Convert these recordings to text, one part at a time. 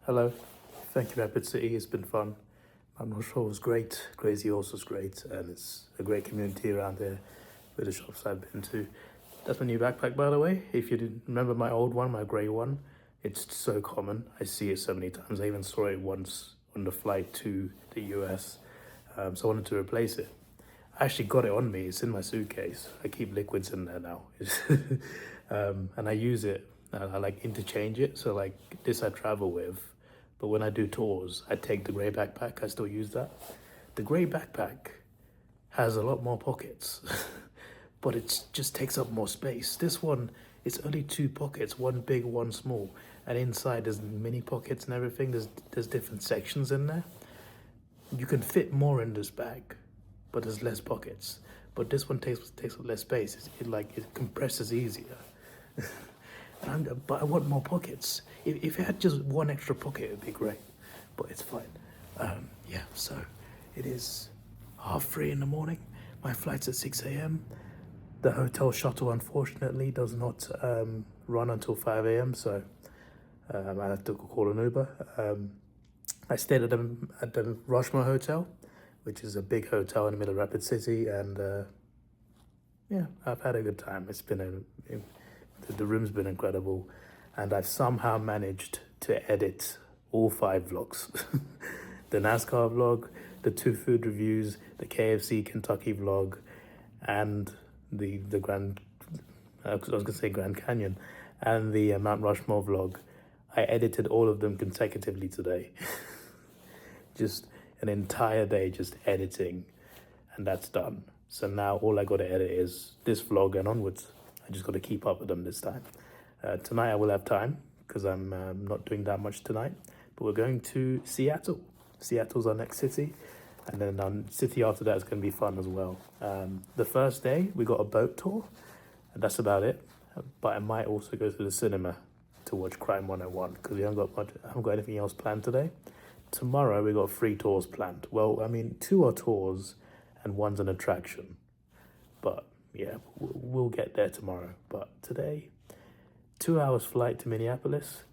Hello, thank you Rapid City, it's been fun. I'm not sure it was great, Crazy Horse was great, and it's a great community around here with the shops I've been to. That's my new backpack, by the way. If you didn't remember my old one, my grey one, it's so common. I see it so many times. I even saw it once on the flight to the US, so I wanted to replace it. I actually got it on me, it's in my suitcase. I keep liquids in there now. And I use it, I like interchange it, so like this I travel with, but when I do tours, I take the grey backpack, I still use that. The grey backpack has a lot more pockets, but it just takes up more space. This one, it's only 2 pockets, one big, one small, and inside there's mini pockets and everything. There's different sections in there. You can fit more in this bag, but there's less pockets. But this one takes up less space. It compresses easier. But I want more pockets. If it had just one extra pocket, it'd be great. But it's fine. Yeah. So it is 3:30 in the morning. My flight's at 6 a.m. The hotel shuttle, unfortunately, does not run until 5 a.m. So I have to call an Uber. I stayed at the Rushmore Hotel, which is a big hotel in the middle of Rapid City, and yeah, I've had a good time. It's been the room's been incredible, and I've somehow managed to edit all 5 vlogs. The NASCAR vlog, the 2 food reviews, the KFC Kentucky vlog, and the Grand Canyon, and the Mount Rushmore vlog. I edited all of them consecutively today. Just an entire day just editing, and that's done. So now all I got to edit is this vlog and onwards. I just got to keep up with them this time. Tonight I will have time because I'm not doing that much tonight, but we're going to Seattle. Seattle's our next city, and then our city after that is going to be fun as well. The first day we got a boat tour, and that's about it. But I might also go to the cinema to watch Crime 101 because I haven't got anything else planned today. Tomorrow we got 3 tours planned. Well, I mean 2 are tours and 1's an attraction, but yeah, we'll get there tomorrow. But today, 2 hours flight to Minneapolis,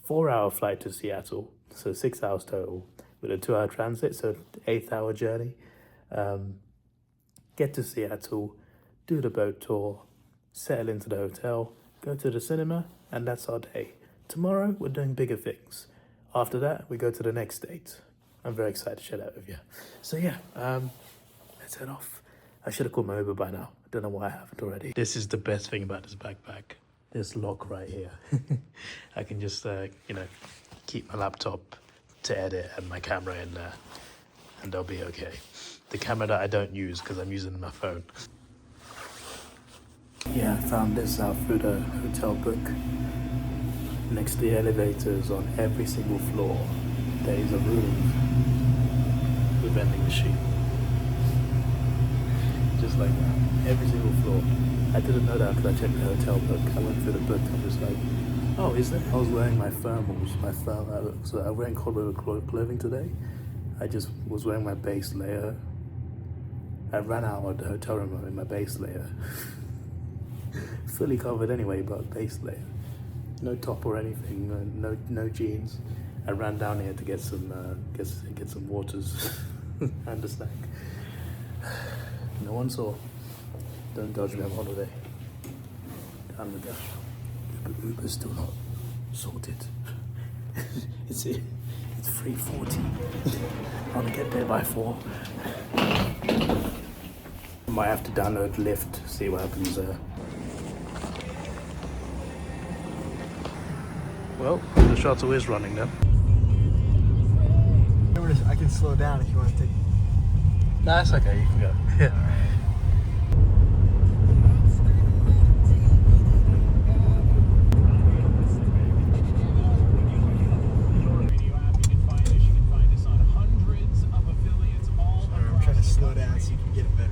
4-hour flight to Seattle, so 6 hours total with a 2-hour transit, so 8th-hour journey. Get to Seattle, do the boat tour, settle into the hotel, go to the cinema, and that's our day. Tomorrow, we're doing bigger things. After that, we go to the next date. I'm very excited to share that with you. So yeah, let's head off. I should have called my Uber by now. I don't know why I haven't already. This is the best thing about this backpack. This lock right here. I can just, keep my laptop to edit and my camera in there, and they'll be okay. The camera that I don't use because I'm using my phone. Yeah, I found this out through the hotel book. Next to the elevators on every single floor, there is a room with a vending machine. Just like that, every single floor. I didn't know that until I checked the hotel book. I went through the book and was like, oh, is there? I was wearing my thermals, so I'm wearing cold weather clothing today. I just was wearing my base layer. I ran out of the hotel room in my base layer. Fully covered anyway, but base layer. No top or anything, no jeans. I ran down here to get some waters and a snack. No one saw. Don't judge me, I'm on holiday. Down the dash. Uber's still not sorted. It's 3:40. I'm gonna get there by 4. Might have to download Lyft, see what happens there. Well, the shuttle is running then. I can slow down if you want to take. Nah, it's okay, you can go. Yeah. I'm trying to slow down so you can get it better.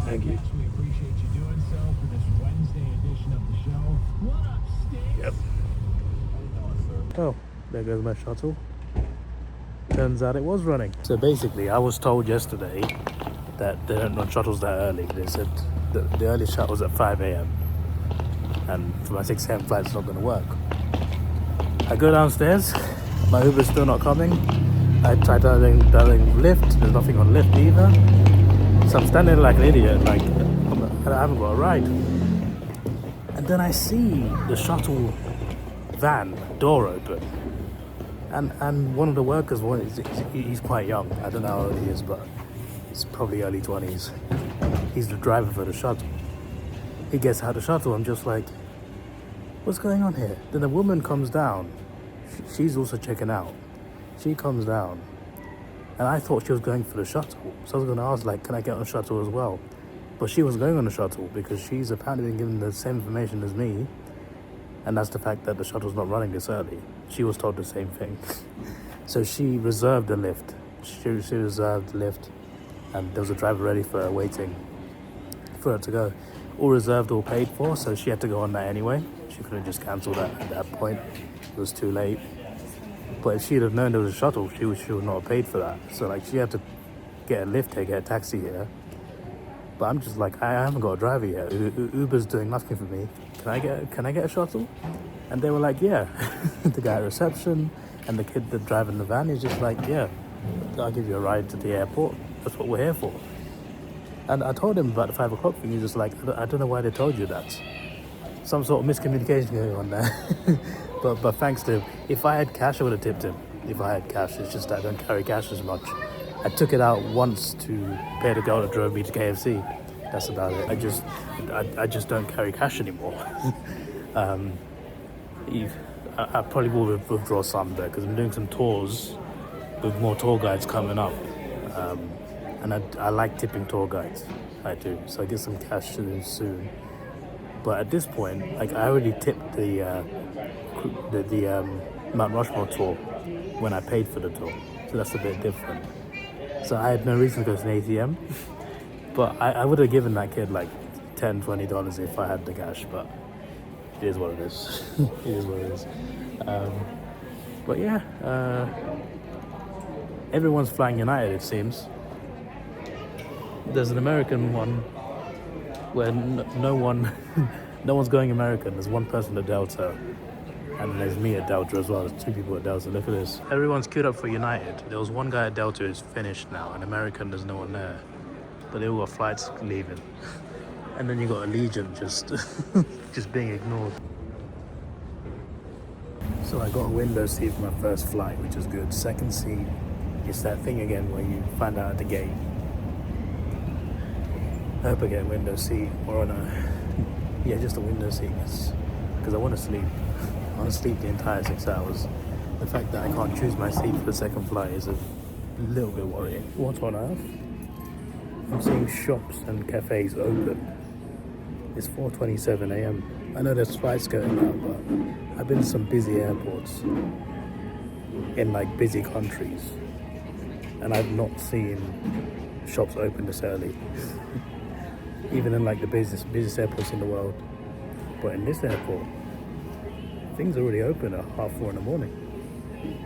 Thank you. We appreciate you doing so for this Wednesday edition of the show. What up, Steve? Yep. Oh, there goes my shuttle. Turns out it was running. So basically, I was told yesterday that there aren't no shuttles that early. They said the earliest shuttle was at 5 a.m. and for my 6 a.m. flight, it's not going to work. I go downstairs, My Uber's still not coming. I tried dialing Lyft, there's nothing on Lyft either. So I'm standing there like an idiot, like I haven't got a ride. And then I see the shuttle van door open. And one of the workers, he's quite young. I don't know how old he is, but he's probably early 20s. He's the driver for the shuttle. He gets out of the shuttle. I'm just like, what's going on here? Then the woman comes down. She's also checking out. She comes down. And I thought she was going for the shuttle. So I was going to ask, like, can I get on the shuttle as well? But she was going on the shuttle because she's apparently been given the same information as me. And that's the fact that the shuttle's not running this early. She was told the same thing. So she reserved the lift. She reserved the lift. And there was a driver ready for her, waiting for her to go. All reserved, all paid for. So she had to go on that anyway. She couldn't just cancel that at that point. It was too late. But if she'd have known there was a shuttle, she would not have paid for that. So like she had to get a lift here, get a taxi here. But I'm just like, I haven't got a driver yet. Uber's doing nothing for me. Can I get a shuttle? And they were like, yeah. The guy at reception and the kid that driving the van is just like, yeah, I'll give you a ride to the airport. That's what we're here for. And I told him about the 5 o'clock thing. He's just like, I don't know why they told you that. Some sort of miscommunication going on there. But thanks to him. If I had cash, I would have tipped him. If I had cash, it's just that I don't carry cash as much. I took it out once to pay the girl that drove me to KFC. That's about it. I just don't carry cash anymore. I probably will withdraw some there because I'm doing some tours with more tour guides coming up. And I like tipping tour guides. I do. So I get some cash soon. But at this point, like I already tipped the Mount Rushmore tour when I paid for the tour. So that's a bit different. So I had no reason to go to an ATM. But I would have given that kid like $10, $20 if I had the cash. But it is what it is. It is what it is. But yeah, everyone's flying United, it seems. There's an American one where no one's going American. There's one person at Delta, and there's me at Delta as well. There's 2 people at Delta. Look at this. Everyone's queued up for United. There was one guy at Delta who's finished now, and American, there's no one there. But they all got flights leaving. And then you got Allegiant just being ignored. So I got a window seat for my first flight, which is good. Second seat, it's that thing again where you find out at the gate. I hope I get a window seat or just a window seat because I want to sleep. I want to sleep the entire 6 hours. The fact that I can't choose my seat for the second flight is a little bit worrying. What on earth? I'm seeing shops and cafes open. It's 4:27 a.m. I know there's flights going out, but I've been to some busy airports in like busy countries, and I've not seen shops open this early. Even in like the busiest airports in the world. But in this airport, things are already open at 4:30 in the morning.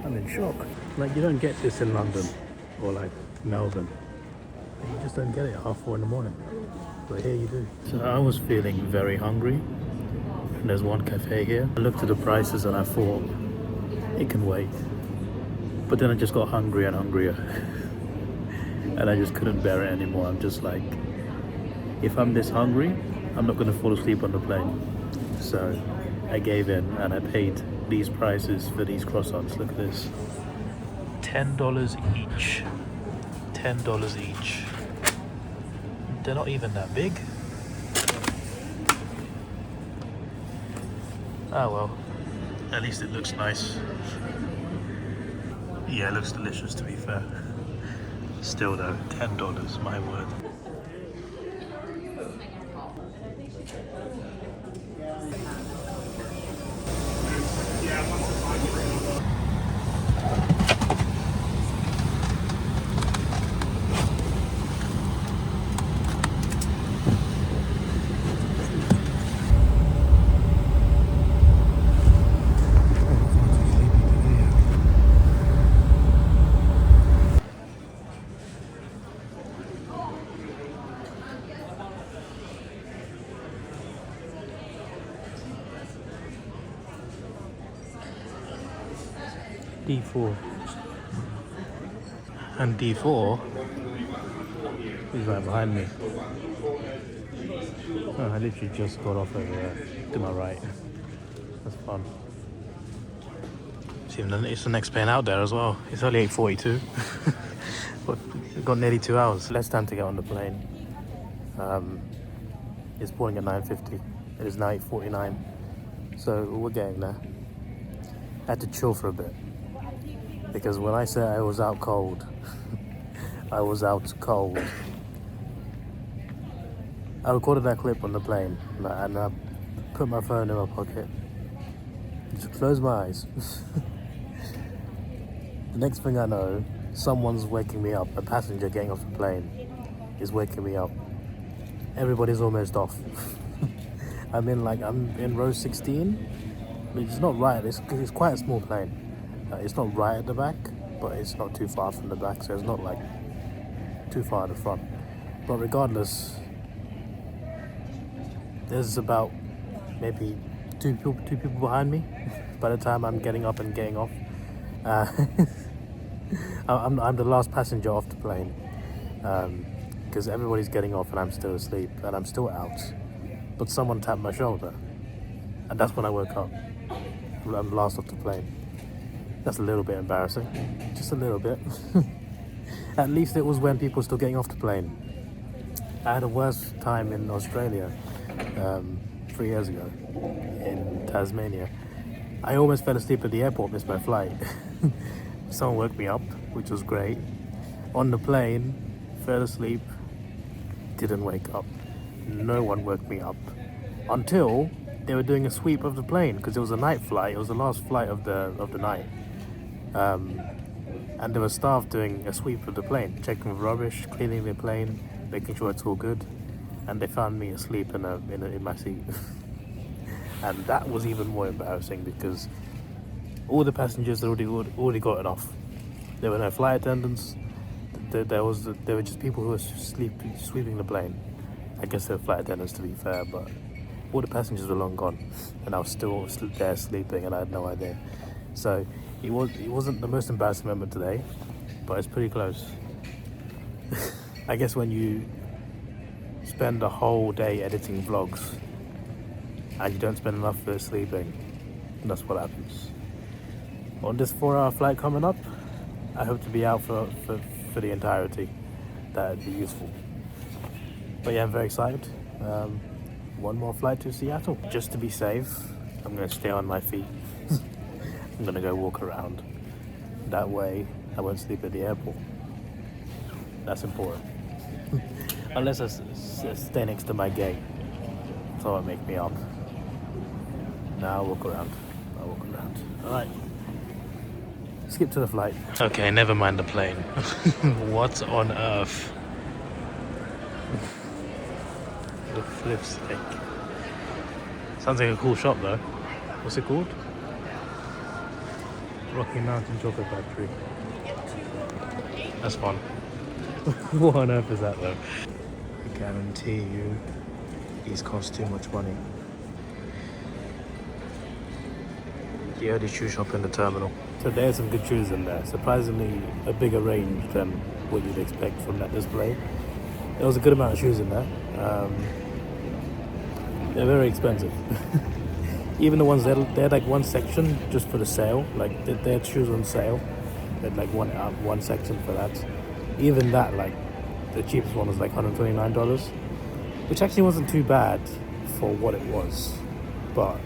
I'm in shock. Like you don't get this in London or like Melbourne. You just don't get it at 4:30 in the morning. But here you do. So I was feeling very hungry. And there's one cafe here. I looked at the prices and I thought, it can wait. But then I just got hungrier and hungrier. And I just couldn't bear it anymore. I'm just like, if I'm this hungry, I'm not going to fall asleep on the plane. So I gave in and I paid these prices for these croissants. Look at this. $10 each. $10 each. They're not even that big. Oh well. At least it looks nice. Yeah, it looks delicious to be fair. Still though, $10, my word. D4. And D4 is right behind me. Oh, I literally just got off over there to my right. That's fun. See, it's the next plane out there as well. It's only 8:42. But we've got nearly 2 hours. Less time to get on the plane. It's boarding at 9:50. It is now 8:49. So we're getting there. I had to chill for a bit. Because when I said I was out cold, I was out cold. I recorded that clip on the plane and I put my phone in my pocket. Just close my eyes. The next thing I know, someone's waking me up. A passenger getting off the plane is waking me up. Everybody's almost off. I'm in row 16. It's not right, it's quite a small plane. It's not right at the back, but it's not too far from the back, so it's not like too far at the front. But regardless, there's about maybe two people behind me by the time I'm getting up and getting off. I'm the last passenger off the plane because everybody's getting off and I'm still asleep and I'm still out. But someone tapped my shoulder and that's when I woke up. I'm last off the plane. That's a little bit embarrassing, just a little bit. At least it was when people were still getting off the plane. I had a worse time in Australia 3 years ago in Tasmania. I almost fell asleep at the airport, missed my flight. Someone woke me up, which was great. On the plane, fell asleep, didn't wake up. No one woke me up until they were doing a sweep of the plane because it was a night flight. It was the last flight of the night. And there were staff doing a sweep of the plane, checking for rubbish, cleaning the plane, making sure it's all good. And they found me asleep in my seat. And that was even more embarrassing because all the passengers had already gotten off. There were no flight attendants. There were just people who were sweeping the plane. I guess they were flight attendants to be fair, but all the passengers were long gone, and I was still there sleeping, and I had no idea. So it wasn't the most embarrassing moment today, but it's pretty close. I guess when you spend a whole day editing vlogs and you don't spend enough of it sleeping, that's what happens. On this 4-hour flight coming up, I hope to be out for the entirety. That would be useful. But yeah, I'm very excited. One more flight to Seattle. Just to be safe, I'm going to stay on my feet. I'm going to go walk around. That way, I won't sleep at the airport. That's important. Unless I stay next to my gate. So it won't make me up. Now I'll walk around. Alright. Skip to the flight. Okay, never mind the plane. What on earth? The flip stick. Sounds like a cool shop though. What's it called? Rocky Mountain Chocolate Factory. That's fun. What on earth is that though? I guarantee you these cost too much money. The only shoe shop in the terminal. So there's some good shoes in there. Surprisingly a bigger range than what you'd expect from that display. There was a good amount of shoes in there. They're very expensive. Even the ones they had like one section just for the sale. Like they had shoes on sale. They had like one section for that. Even that, like the cheapest one was like $129, which actually wasn't too bad for what it was. But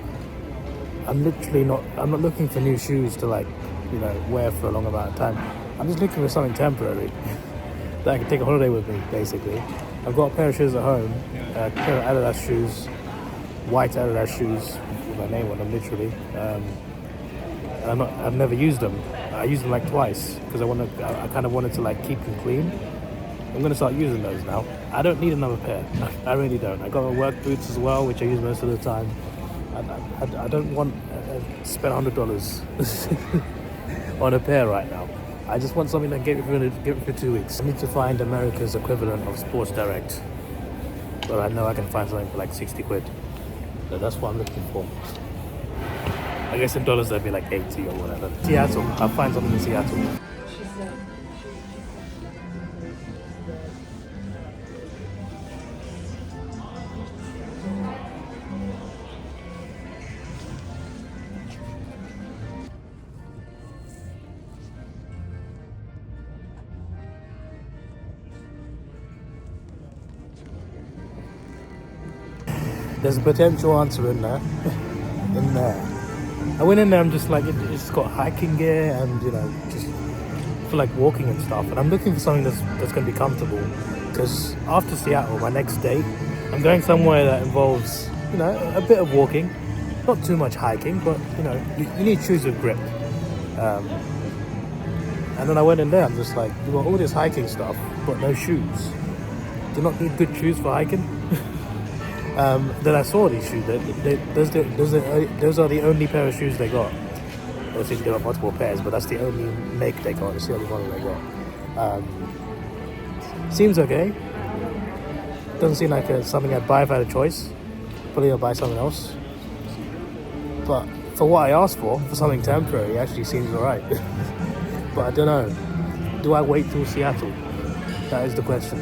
I'm not looking for new shoes to like, you know, wear for a long amount of time. I'm just looking for something temporary that I can take a holiday with me, basically. I've got a pair of shoes at home, a pair of Adidas shoes, white Adidas shoes with my name on them, literally. And I've never used them. I used them like twice because I kind of wanted to like keep them clean. I'm gonna start using those now. I don't need another pair. I really don't. I got my work boots as well, which I use most of the time. I don't want to spend $100 on a pair right now. I just want something that can get me for 2 weeks. I need to find America's equivalent of Sports Direct. But I know I can find something for like 60 quid. So that's what I'm looking for. I guess in dollars that'd be like 80 or whatever. Seattle, I'll find something in Seattle. There's a potential answer in there. In there. I went in there, I'm just like, it's got hiking gear and, you know, just for like walking and stuff. And I'm looking for something that's going to be comfortable. Because after Seattle, my next day, I'm going somewhere that involves, you know, a bit of walking. Not too much hiking, but, you know, you need shoes with grip. And then I went in there, I'm just like, you got all this hiking stuff, but no shoes. Do you not need good shoes for hiking? Then I saw these shoes. Those are the only pair of shoes they got. Obviously, they got multiple pairs, but that's the only make they got. It's the only model they got. Seems okay. Doesn't seem like something I'd buy if I had a choice. Probably I'll buy something else. But for what I asked for something temporary, it actually seems alright. But I don't know. Do I wait till Seattle? That is the question.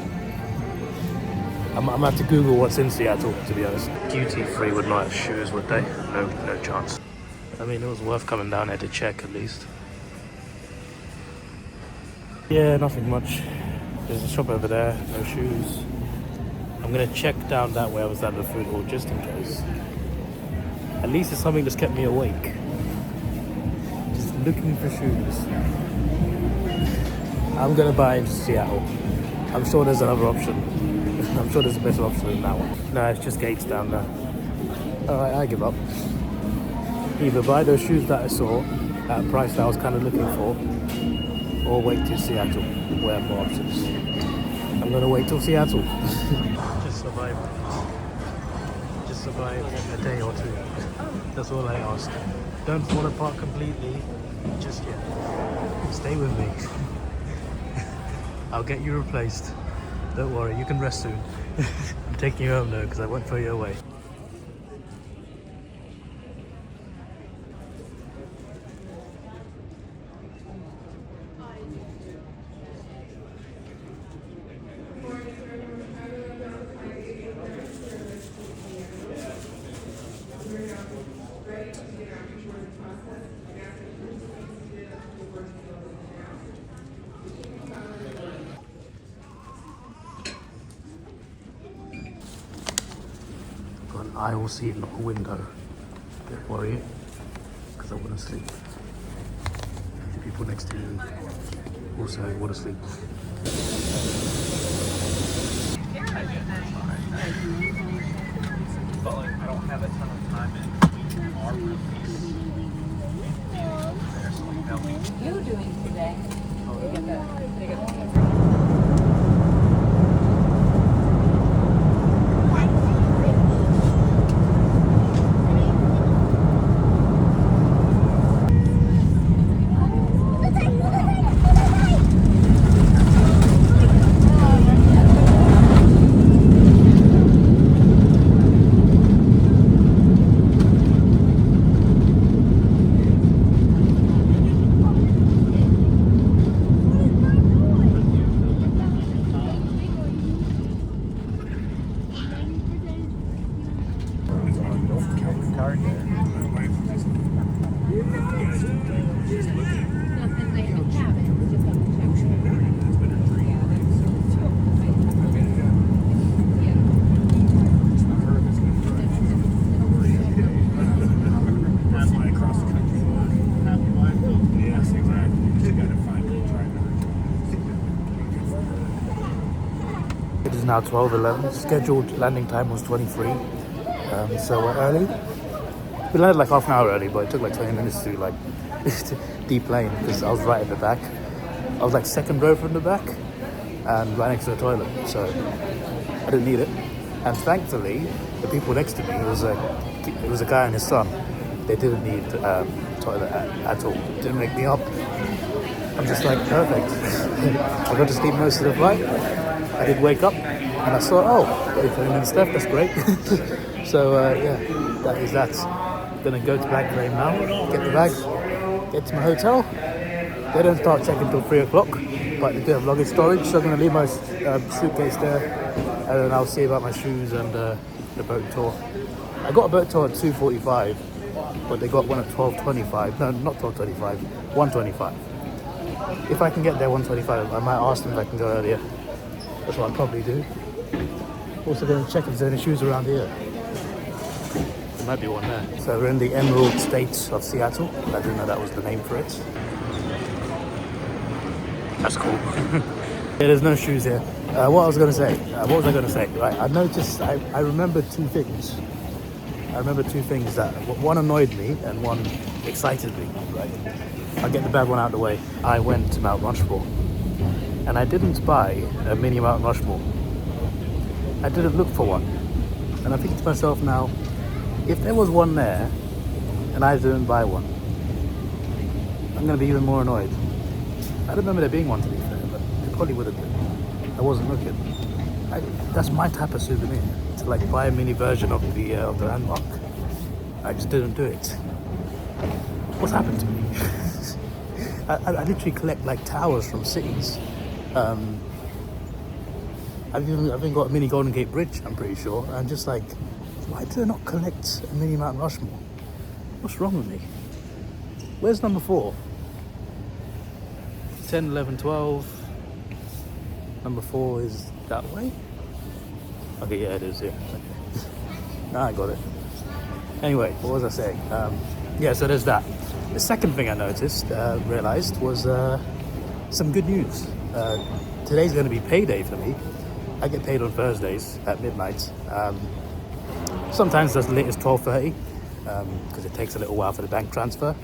I'm gonna have to Google what's in Seattle, to be honest. Duty free would not have shoes, would they? No chance. I mean, it was worth coming down here to check at least. Yeah, nothing much. There's a shop over there, no shoes. I'm gonna check down that way I was at the food hall just in case. At least it's something that's kept me awake. Just looking for shoes. I'm gonna buy into Seattle. I'm sure there's another option. I'm sure there's a better option than that one. No, it's just gates down there. Alright, I give up. Either buy those shoes that I saw at a price that I was kind of looking for, or wait till Seattle, where I have more options. I'm gonna wait till Seattle. Just survive a day or two. That's all I ask. Don't fall apart completely just yet. Stay with me. I'll get you replaced. Don't worry, you can rest soon. I'm taking you home though, because I won't throw you away. I will see it, not a window. Don't worry, because I want to sleep. The people next to me also want to sleep. But like, I don't have a ton of time in between our release. What are you doing today? It is now 12:11. Scheduled landing time was 23. So we're early. We landed like half an hour early, but it took like 20 minutes to like deplane because I was right in the back. I was like second row from the back and right next to the toilet, so I didn't need it. And thankfully, the people next to me, it was a guy and his son. They didn't need toilet at all. Didn't make me up. I'm just like, perfect. I got to sleep most of the flight. I did wake up and I saw, 20 minutes left, that's great. So yeah, that is that. Gonna go to Black Lane now, get the bags, get to my hotel. They don't start checking till 3 o'clock, but they do have luggage storage, so I'm gonna leave my suitcase there, and then I'll see about my shoes and the boat tour. I got a boat tour at 2:45, but they got one at 12:25. No, not 12:25, 1:25. If I can get there 1:25, I might ask them if I can go earlier. That's what I'll probably do. Also going to check if there's any shoes around here. There might be one there. So we're in the Emerald State of Seattle. I didn't know that was the name for it. That's cool. Yeah, there's no shoes here. What was I going to say? Right, I noticed, I remember two things. I remember two things that, one annoyed me and one excited me, right? I'll get the bad one out of the way. I went to Mount Rushmore and I didn't buy a mini Mount Rushmore. I didn't look for one. And I think to myself now, if there was one there and I didn't buy one, I'm going to be even more annoyed. I don't remember there being one, to be fair, but it probably would have been. I wasn't looking. That's my type of souvenir, to like buy a mini version of the landmark. I just didn't do it. What's happened to me? I literally collect like towers from cities. I've even got a mini Golden Gate Bridge, I'm pretty sure. I'm just like, why did I not collect a mini Mount Rushmore? What's wrong with me? Where's number 4? 10, 11, 12. Number 4 is that way? Okay, yeah, it is, yeah. Okay. Now I got it. Anyway, what was I saying? Yeah, so there's that. The second thing I noticed, realized, was some good news. Today's going to be payday for me. I get paid on Thursdays at midnight. Sometimes as late as 12:30, because it takes a little while for the bank transfer.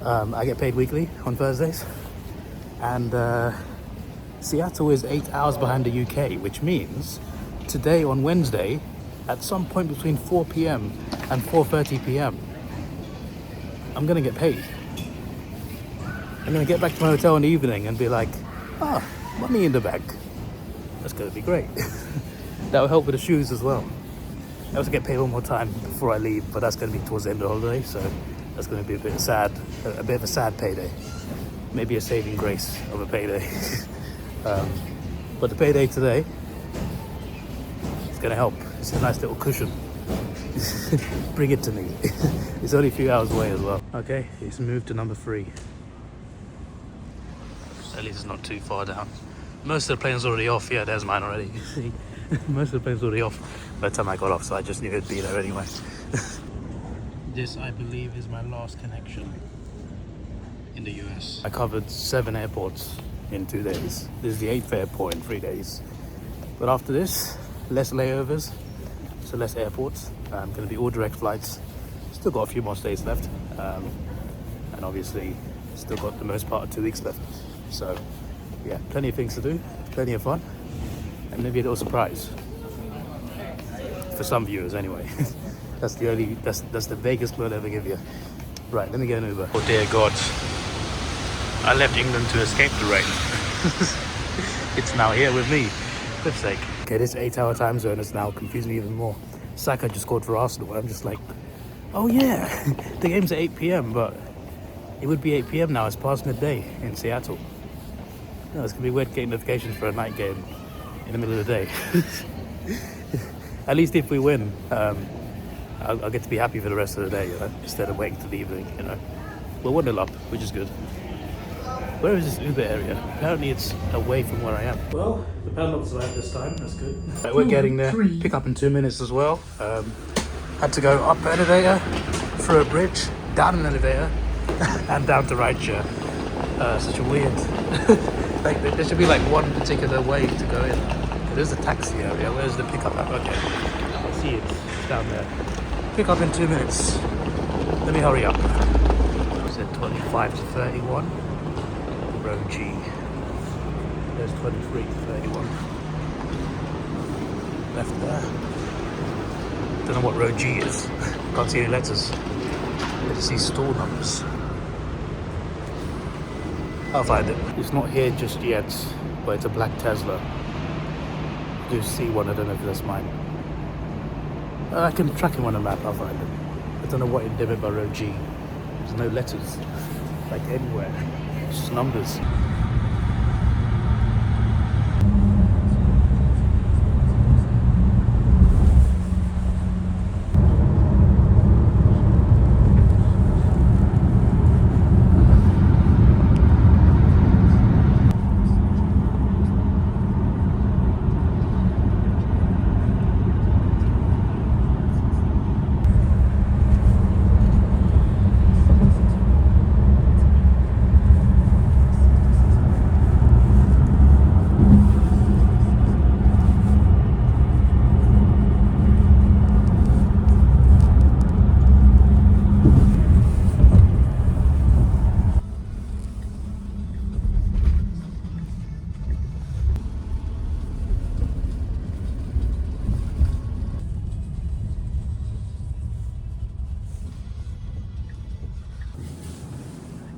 I get paid weekly on Thursdays. And Seattle is 8 hours behind the UK, which means today on Wednesday, at some point between 4 p.m. and 4:30 p.m, I'm gonna get paid. I'm gonna get back to my hotel in the evening and be like, money in the bank. That's gonna be great. That will help with the shoes as well. I also get paid one more time before I leave, but that's gonna be towards the end of the holiday, so that's gonna be a bit of a sad payday. Maybe a saving grace of a payday. But the payday today, it's gonna help. It's a nice little cushion. Bring it to me. It's only a few hours away as well. Okay, it's moved to number 3. At least it's not too far down. Most of the plane's already off. Yeah, there's mine already. You see, most of the plane's already off by the time I got off, so I just knew it'd be there anyway. This, I believe, is my last connection in the US. I covered 7 airports in 2 days. This is the 8th airport in 3 days. But after this, less layovers, so less airports. Going to be all direct flights. Still got a few more days left. And obviously, still got the most part of 2 weeks left. So, yeah, plenty of things to do, plenty of fun, and maybe a little surprise. For some viewers, anyway. That's the vaguest clue I'll ever give you. Right, let me get an Uber. Oh dear God. I left England to escape the rain. It's now here with me. For flip's sake. Okay, this 8-hour time zone has now confused me even more. Saka just scored for Arsenal. I'm just like, oh yeah, the game's at 8 p.m, but it would be 8 p.m. now. It's past midday in Seattle. No, it's gonna be weird getting notifications for a night game in the middle of the day. At least if we win, I'll get to be happy for the rest of the day, you know, instead of waiting till the evening, you know. We're 1-0 up, which is good. Where is this Uber area? Apparently it's away from where I am. Well, the padlock's arrived this time, that's good. Right, we're getting there. Pick up in 2 minutes as well. Had to go up an elevator, through a bridge, down an elevator, and down to rideshare. Such a weird... like, there should be like one particular way to go in. There's the taxi area. Where's the pickup at? Okay, I see it. It's down there. Pick up in 2 minutes. Let me hurry up. Is it 25 to 31? Road G. There's 23 to 31. Left there. Don't know what road G is. Can't see any letters. I just see store numbers. I'll find it. It's not here just yet, but it's a black Tesla. I do see one, I don't know if that's mine. I can track him on a map, I'll find it. don't know what it did by row G. There's no letters, like anywhere. It's just numbers.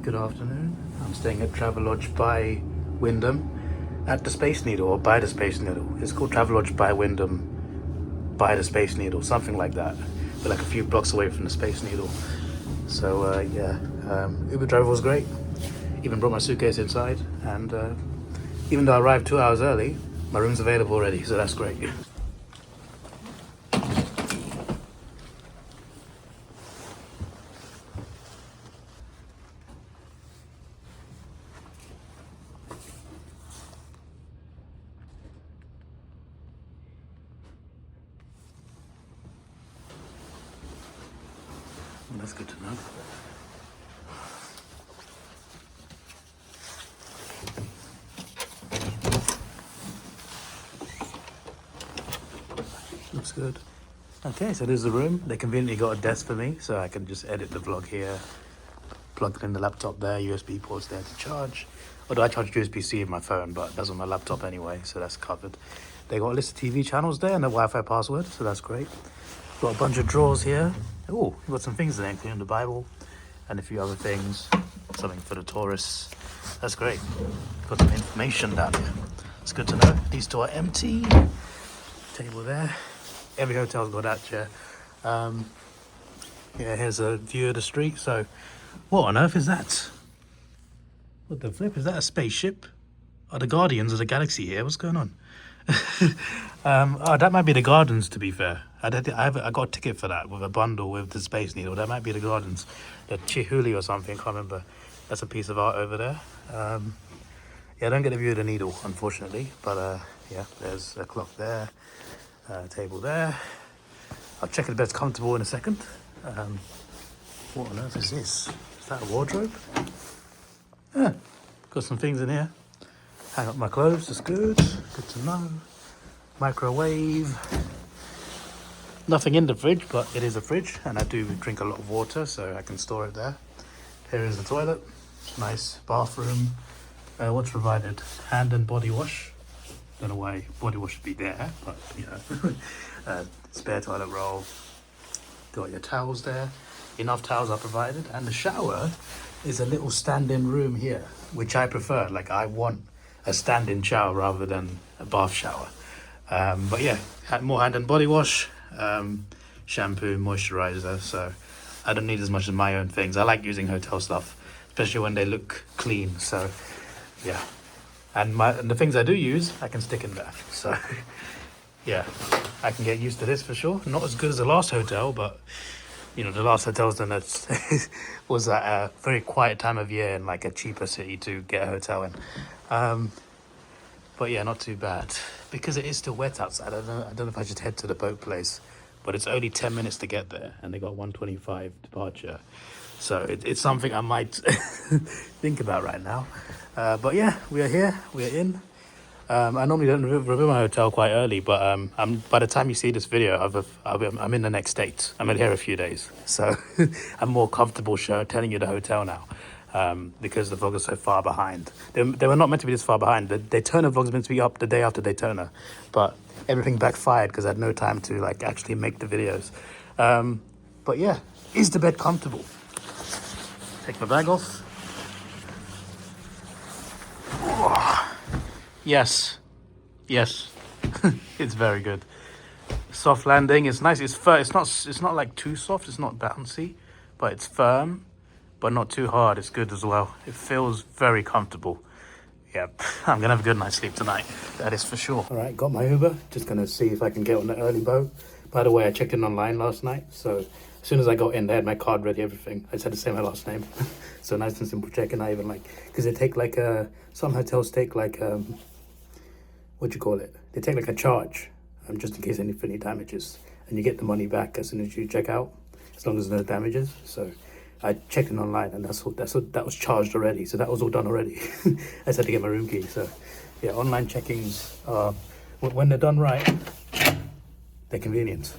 Good afternoon. I'm staying at Travelodge by Wyndham at the Space Needle, or by the Space Needle. It's called Travelodge by Wyndham by the Space Needle, something like that. But like a few blocks away from the Space Needle. So Uber driver was great. Even brought my suitcase inside, and even though I arrived 2 hours early, my room's available already, so that's great. That's good to know. Looks good. Okay, so this is the room. They conveniently got a desk for me, so I can just edit the vlog here. Plug in the laptop there, USB ports there to charge. Although I charge USB-C with my phone, but that's on my laptop anyway, so that's covered. They got a list of TV channels there and a Wi-Fi password, so that's great. Got a bunch of drawers here. Oh, we've got some things there, including the Bible and a few other things. Something for the tourists. That's great. Got some information down here. It's good to know. These two are empty. Table there. Every hotel's got that chair. Yeah, here's a view of the street. So, what on earth is that? What the flip? Is that a spaceship? Are the Guardians of the Galaxy here? What's going on? Oh, that might be the Gardens, to be fair. I got a ticket for that with a bundle with the Space Needle. That might be the Gardens. The Chihuli or something, I can't remember. That's a piece of art over there. Yeah, I don't get a view of the needle, unfortunately. But yeah, there's a clock there, table there. I'll check if the bed's comfortable in a second. What on earth is this? Is that a wardrobe? Yeah, got some things in here. Hang up my clothes, that's good. Good to know. Microwave. Nothing in the fridge, but it is a fridge, and I do drink a lot of water, so I can store it there. Here is the toilet. Nice bathroom. What's provided? Hand and body wash. Don't know why body wash should be there, but you know. Spare toilet roll. Got your towels there. Enough towels are provided, and the shower is a little stand-in room here, which I prefer. Like, I want a stand-in shower rather than a bath shower. But yeah, more hand and body wash, shampoo, moisturizer, so I don't need as much as my own things. I like using hotel stuff, especially when they look clean, so yeah. And the things I do use, I can stick in there, so yeah, I can get used to this for sure. Not as good as the last hotel, but you know, the last hotels then was at a very quiet time of year in like a cheaper city to get a hotel in. But yeah, not too bad. Because it is still wet outside, I don't know if I should head to the boat place. But it's only 10 minutes to get there, and they got 1:25 departure. So it's something I might think about right now. But yeah, we are here, we are in. I normally don't review my hotel quite early, but by the time you see this video, I'm in the next state. I'm in here a few days. So I'm more comfortable telling you the hotel now. Because the vlog is so far behind. They were not meant to be this far behind. The Daytona vlog is meant to be up the day after Daytona, but everything backfired because I had no time to like actually make the videos. But yeah, is the bed comfortable? Take my bag off. Oh, yes, it's very good. Soft landing. It's nice. It's firm. It's not like too soft. It's not bouncy, but it's firm, but not too hard. It's good as well. It feels very comfortable. Yep, I'm gonna have a good night's sleep tonight. That is for sure. All right, got my Uber. Just gonna see if I can get on the early boat. By the way, I checked in online last night, so as soon as I got in, they had my card ready, everything. I just had to say my last name. So nice and simple check-in. I even like, because they take like some hotels take like what do you call it? They take like a charge, just in case any damages, and you get the money back as soon as you check out, as long as there's no damages. So I checked in online, and that was charged already. So that was all done already. I just had to get my room key. So yeah, online check-ins, when they're done right, they're convenient.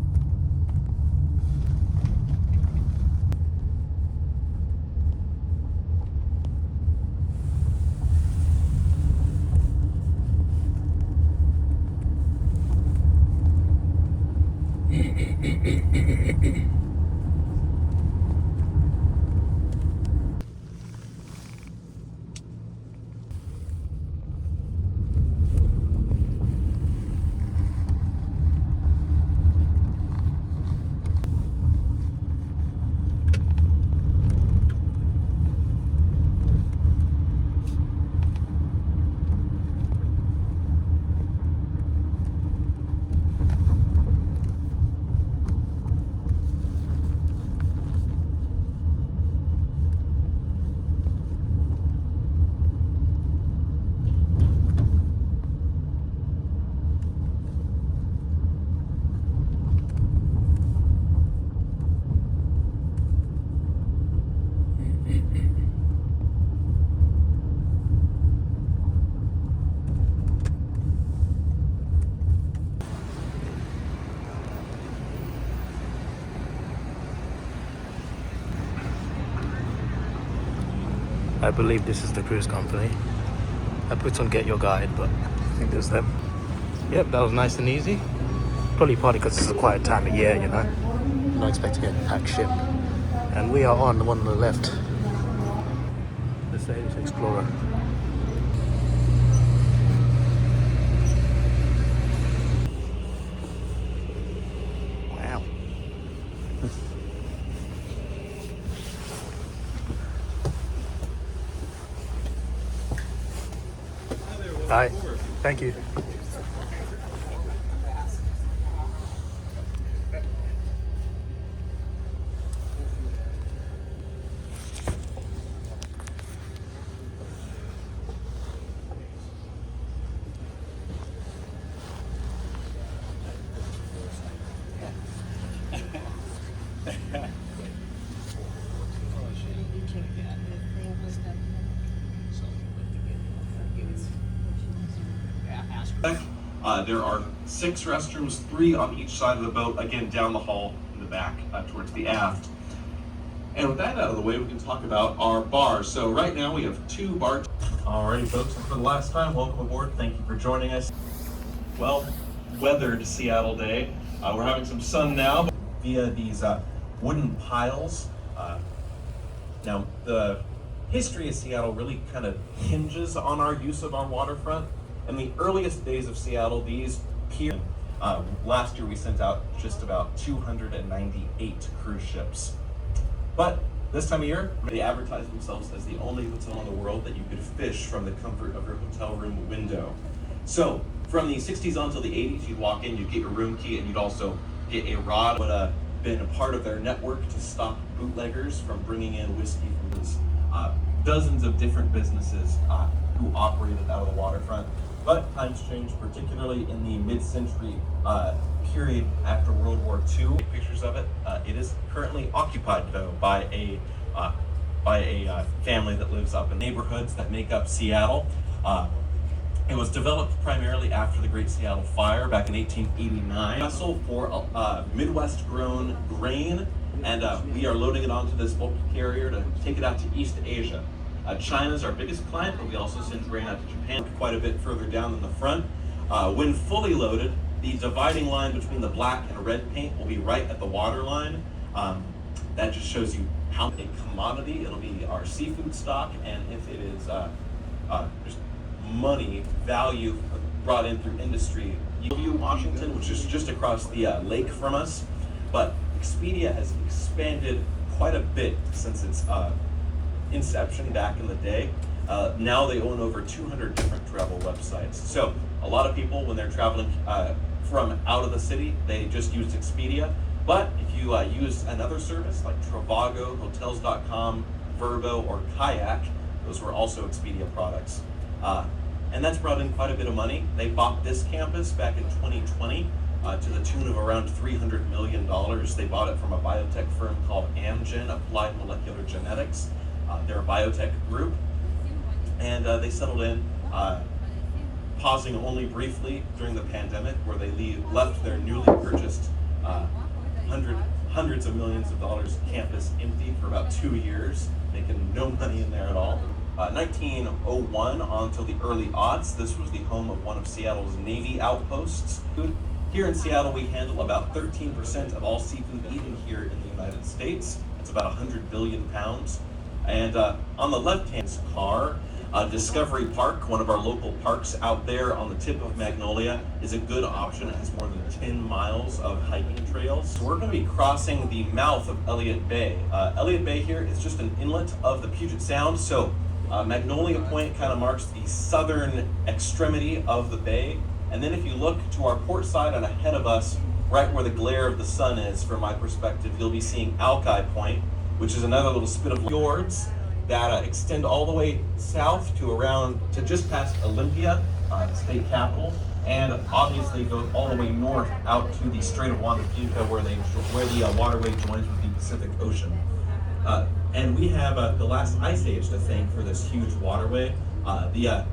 I believe this is the cruise company. I put on Get Your Guide, but I think there's them. Yep, that was nice and easy. Probably partly because it's a quiet time of year, you know. Not expecting a packed ship. And we are on the one on the left. The Acer Explorer. Wow. Hi, thank you. There are 6 restrooms, 3 on each side of the boat, again down the hull in the back towards the aft. And with that out of the way, we can talk about our bar. So right now we have 2 bars. Alrighty folks, and for the last time, welcome aboard. Thank you for joining us. Well, weathered Seattle day. We're having some sun now via these wooden piles. Now the history of Seattle really kind of hinges on our use of our waterfront. In the earliest days of Seattle, these piers, last year we sent out just about 298 cruise ships. But this time of year, they advertise themselves as the only hotel in the world that you could fish from the comfort of your hotel room window. So from the 60s on till the 80s, you'd walk in, you'd get your room key, and you'd also get a rod. Would have been a part of their network to stop bootleggers from bringing in whiskey from those dozens of different businesses who operated out of the waterfront. But times changed, particularly in the mid-century period after World War II. Pictures of it. It is currently occupied, though, by a family that lives up in neighborhoods that make up Seattle. It was developed primarily after the Great Seattle Fire back in 1889. Vessel for Midwest-grown grain, and we are loading it onto this bulk carrier to take it out to East Asia. China's our biggest client, but we also send grain out to Japan quite a bit further down than the front. When fully loaded, the dividing line between the black and red paint will be right at the water line. That just shows you how a commodity. It'll be our seafood stock, and if it is just money, value brought in through industry, Washington, which is just across the lake from us. But Expedia has expanded quite a bit since its inception back in the day. Now they own over 200 different travel websites. So a lot of people, when they're traveling from out of the city, they just used Expedia. But if you use another service like Trivago, Hotels.com, Vrbo, or Kayak, those were also Expedia products. And that's brought in quite a bit of money. They bought this campus back in 2020 to the tune of around $300 million. They bought it from a biotech firm called Amgen, Applied Molecular Genetics. They're a biotech group. And they settled in, pausing only briefly during the pandemic, where they left their newly purchased hundreds of millions of dollars campus empty for about 2 years, making no money in there at all. 1901 on until the early aughts, this was the home of one of Seattle's Navy outposts. Here in Seattle, we handle about 13% of all seafood eaten here in the United States. It's about 100 billion pounds. And on the left-hand car, Discovery Park, one of our local parks out there on the tip of Magnolia, is a good option. It has more than 10 miles of hiking trails. So we're going to be crossing the mouth of Elliott Bay. Elliott Bay here is just an inlet of the Puget Sound. So Magnolia Point kind of marks the southern extremity of the bay. And then if you look to our port side and ahead of us, right where the glare of the sun is, from my perspective, you'll be seeing Alki Point, which is another little spit of fjords that extend all the way south to just past Olympia, the state capital, and obviously go all the way north out to the Strait of Juan de Fuca, where the waterway joins with the Pacific Ocean. And we have the last ice age to thank for this huge waterway. The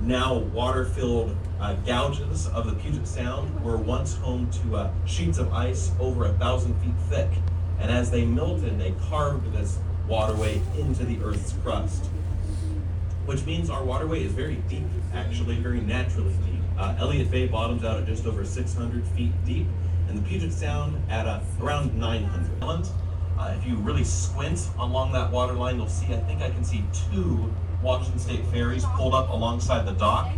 now water-filled gouges of the Puget Sound were once home to sheets of ice over 1,000 feet thick. And as they melted, they carved this waterway into the Earth's crust, which means our waterway is very deep, actually very naturally deep. Elliott Bay bottoms out at just over 600 feet deep, and the Puget Sound at around 900. If you really squint along that waterline, you'll see, I think I can see 2 Washington State ferries pulled up alongside the dock.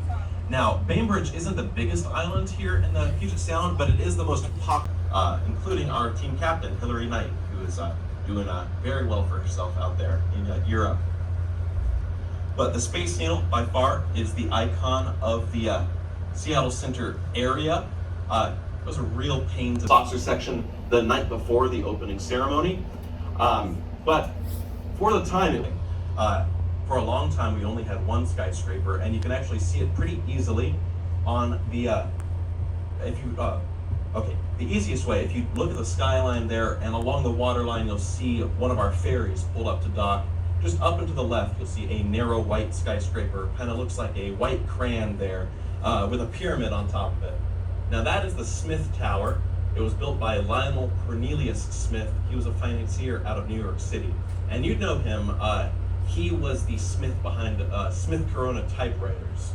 Now, Bainbridge isn't the biggest island here in the Puget Sound, but it is the most popular, including our team captain, Hillary Knight, who is doing very well for herself out there in Europe. But the Space Needle, by far, is the icon of the Seattle Center area. It was a real pain to boxer section the night before the opening ceremony. But for the time, for a long time, we only had one skyscraper, and you can actually see it pretty easily on the, the easiest way, if you look at the skyline there, and along the water line, you'll see one of our ferries pulled up to dock. Just up and to the left, you'll see a narrow white skyscraper, kind of looks like a white crayon there, with a pyramid on top of it. Now that is the Smith Tower. It was built by Lionel Cornelius Smith. He was a financier out of New York City. And you'd know him, he was the Smith behind Smith Corona typewriters.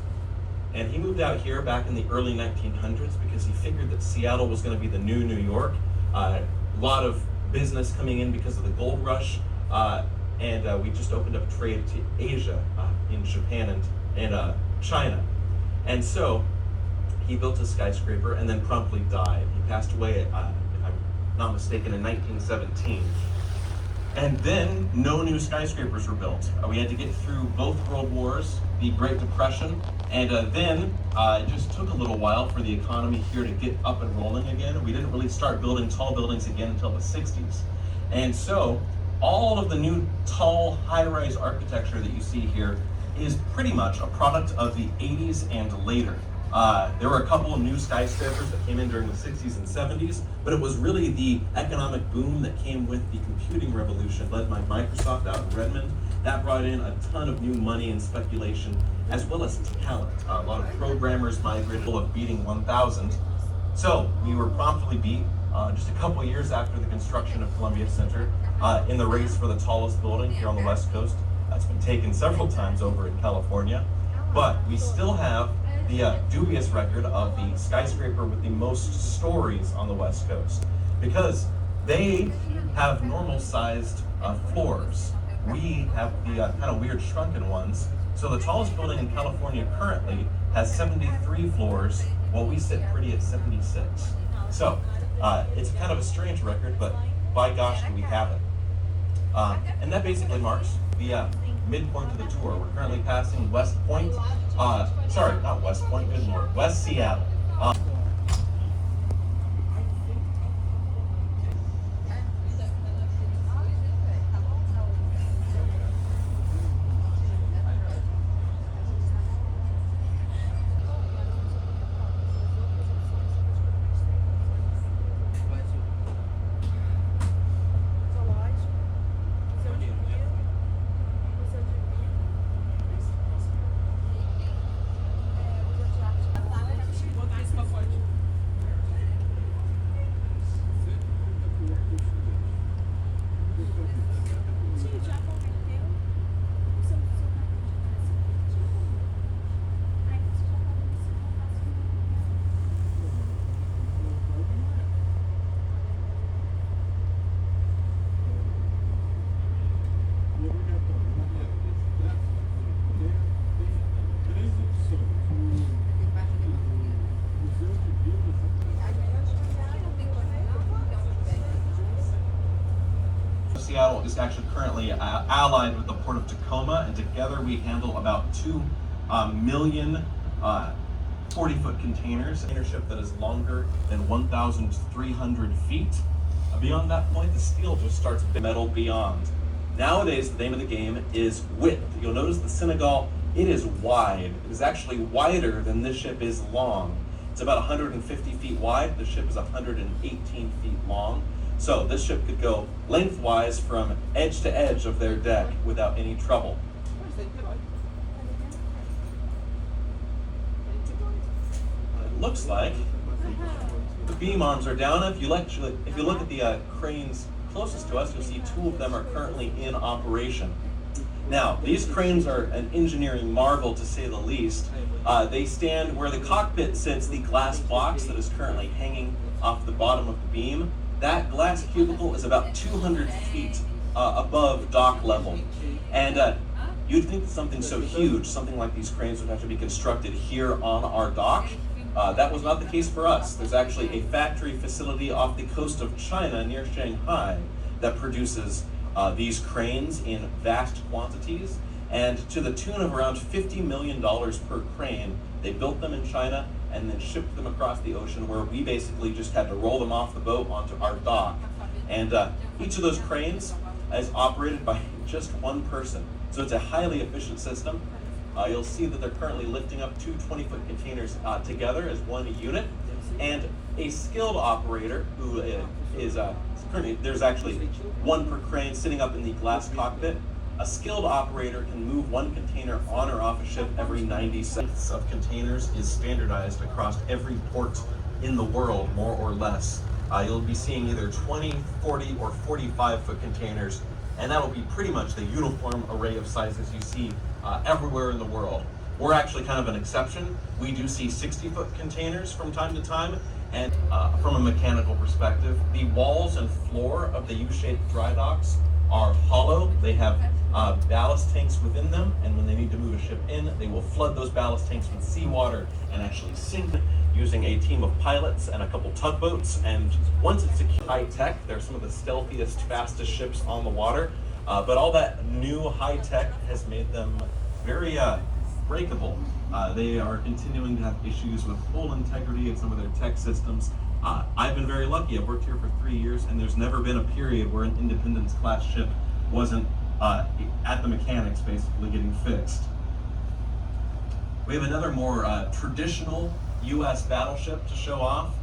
And he moved out here back in the early 1900s because he figured that Seattle was going to be the new New York. A lot of business coming in because of the gold rush. And we just opened up trade to Asia, in Japan and China. And so he built a skyscraper and then promptly died. He passed away, if I'm not mistaken, in 1917. And then no new skyscrapers were built. We had to get through both World Wars, the Great Depression, and then it just took a little while for the economy here to get up and rolling again. We didn't really start building tall buildings again until the 60s. And so all of the new tall high-rise architecture that you see here is pretty much a product of the 80s and later. There were a couple of new skyscrapers that came in during the 60s and 70s, but it was really the economic boom that came with the computing revolution led by Microsoft out in Redmond. That brought in a ton of new money and speculation, as well as talent. A lot of programmers migrated, of beating 1,000. So we were promptly beat just a couple of years after the construction of Columbia Center in the race for the tallest building here on the West Coast. That's been taken several times over in California, but we still have the dubious record of the skyscraper with the most stories on the West Coast, because they have normal-sized floors. We have the kind of weird shrunken ones. So the tallest building in California currently has 73 floors, Well, we sit pretty at 76. So it's kind of a strange record, but by gosh, do we have it. And that basically marks the midpoint of the tour. We're currently passing West Point, sorry, not West Point, good lord, West Seattle. Seattle is actually currently allied with the Port of Tacoma, and together we handle about 2 million 40-foot containers. A container ship that is longer than 1,300 feet. Beyond that point, the steel just starts metal beyond. Nowadays, the name of the game is width. You'll notice the Senegal, it is wide. It is actually wider than this ship is long. It's about 150 feet wide. The ship is 118 feet long. So this ship could go lengthwise from edge to edge of their deck without any trouble. It looks like the beam arms are down. If you look at the cranes closest to us, you'll see 2 of them are currently in operation. Now, these cranes are an engineering marvel to say the least. They stand where the cockpit sits, the glass box that is currently hanging off the bottom of the beam. That glass cubicle is about 200 feet above dock level. And you'd think that something so huge, something like these cranes, would have to be constructed here on our dock. That was not the case for us. There's actually a factory facility off the coast of China near Shanghai that produces these cranes in vast quantities. And to the tune of around $50 million per crane, they built them in China and then shipped them across the ocean, where we basically just had to roll them off the boat onto our dock. And each of those cranes is operated by just one person. So it's a highly efficient system. You'll see that they're currently lifting up 2 20-foot containers together as one unit. And a skilled operator who is currently, there's actually 1 per crane sitting up in the glass cockpit. A skilled operator can move 1 container on or off a ship every 90 seconds. Of containers is standardized across every port in the world, more or less. You'll be seeing either 20, 40, or 45-foot containers, and that'll be pretty much the uniform array of sizes you see everywhere in the world. We're actually kind of an exception. We do see 60-foot containers from time to time, and from a mechanical perspective, the walls and floor of the U-shaped dry docks are hollow. They have ballast tanks within them, and when they need to move a ship in, they will flood those ballast tanks with seawater and actually sink using a team of pilots and a couple tugboats. And once it's secure, high tech, they're some of the stealthiest, fastest ships on the water. But all that new high tech has made them very breakable. They are continuing to have issues with hull integrity and some of their tech systems. I've been very lucky. I've worked here for 3 years, and there's never been a period where an Independence class ship wasn't at the mechanics basically getting fixed. We have another more traditional U.S. battleship to show off.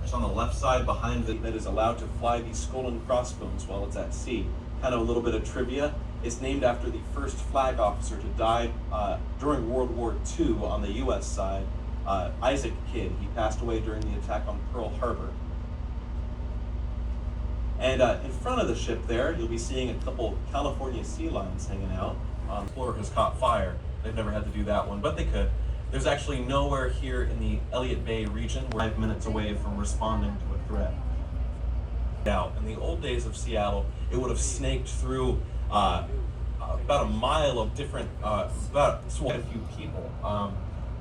It's on the left side behind that is allowed to fly the Skull and Crossbones while it's at sea. Kind of a little bit of trivia. It's named after the first flag officer to die during World War II on the U.S. side, Isaac Kidd. He passed away during the attack on Pearl Harbor. And in front of the ship there, you'll be seeing a couple California sea lions hanging out. The floor has caught fire. They've never had to do that one, but they could. There's actually nowhere here in the Elliott Bay region. We're 5 minutes away from responding to a threat. Now, in the old days of Seattle, it would have snaked through about a mile of different, a few people.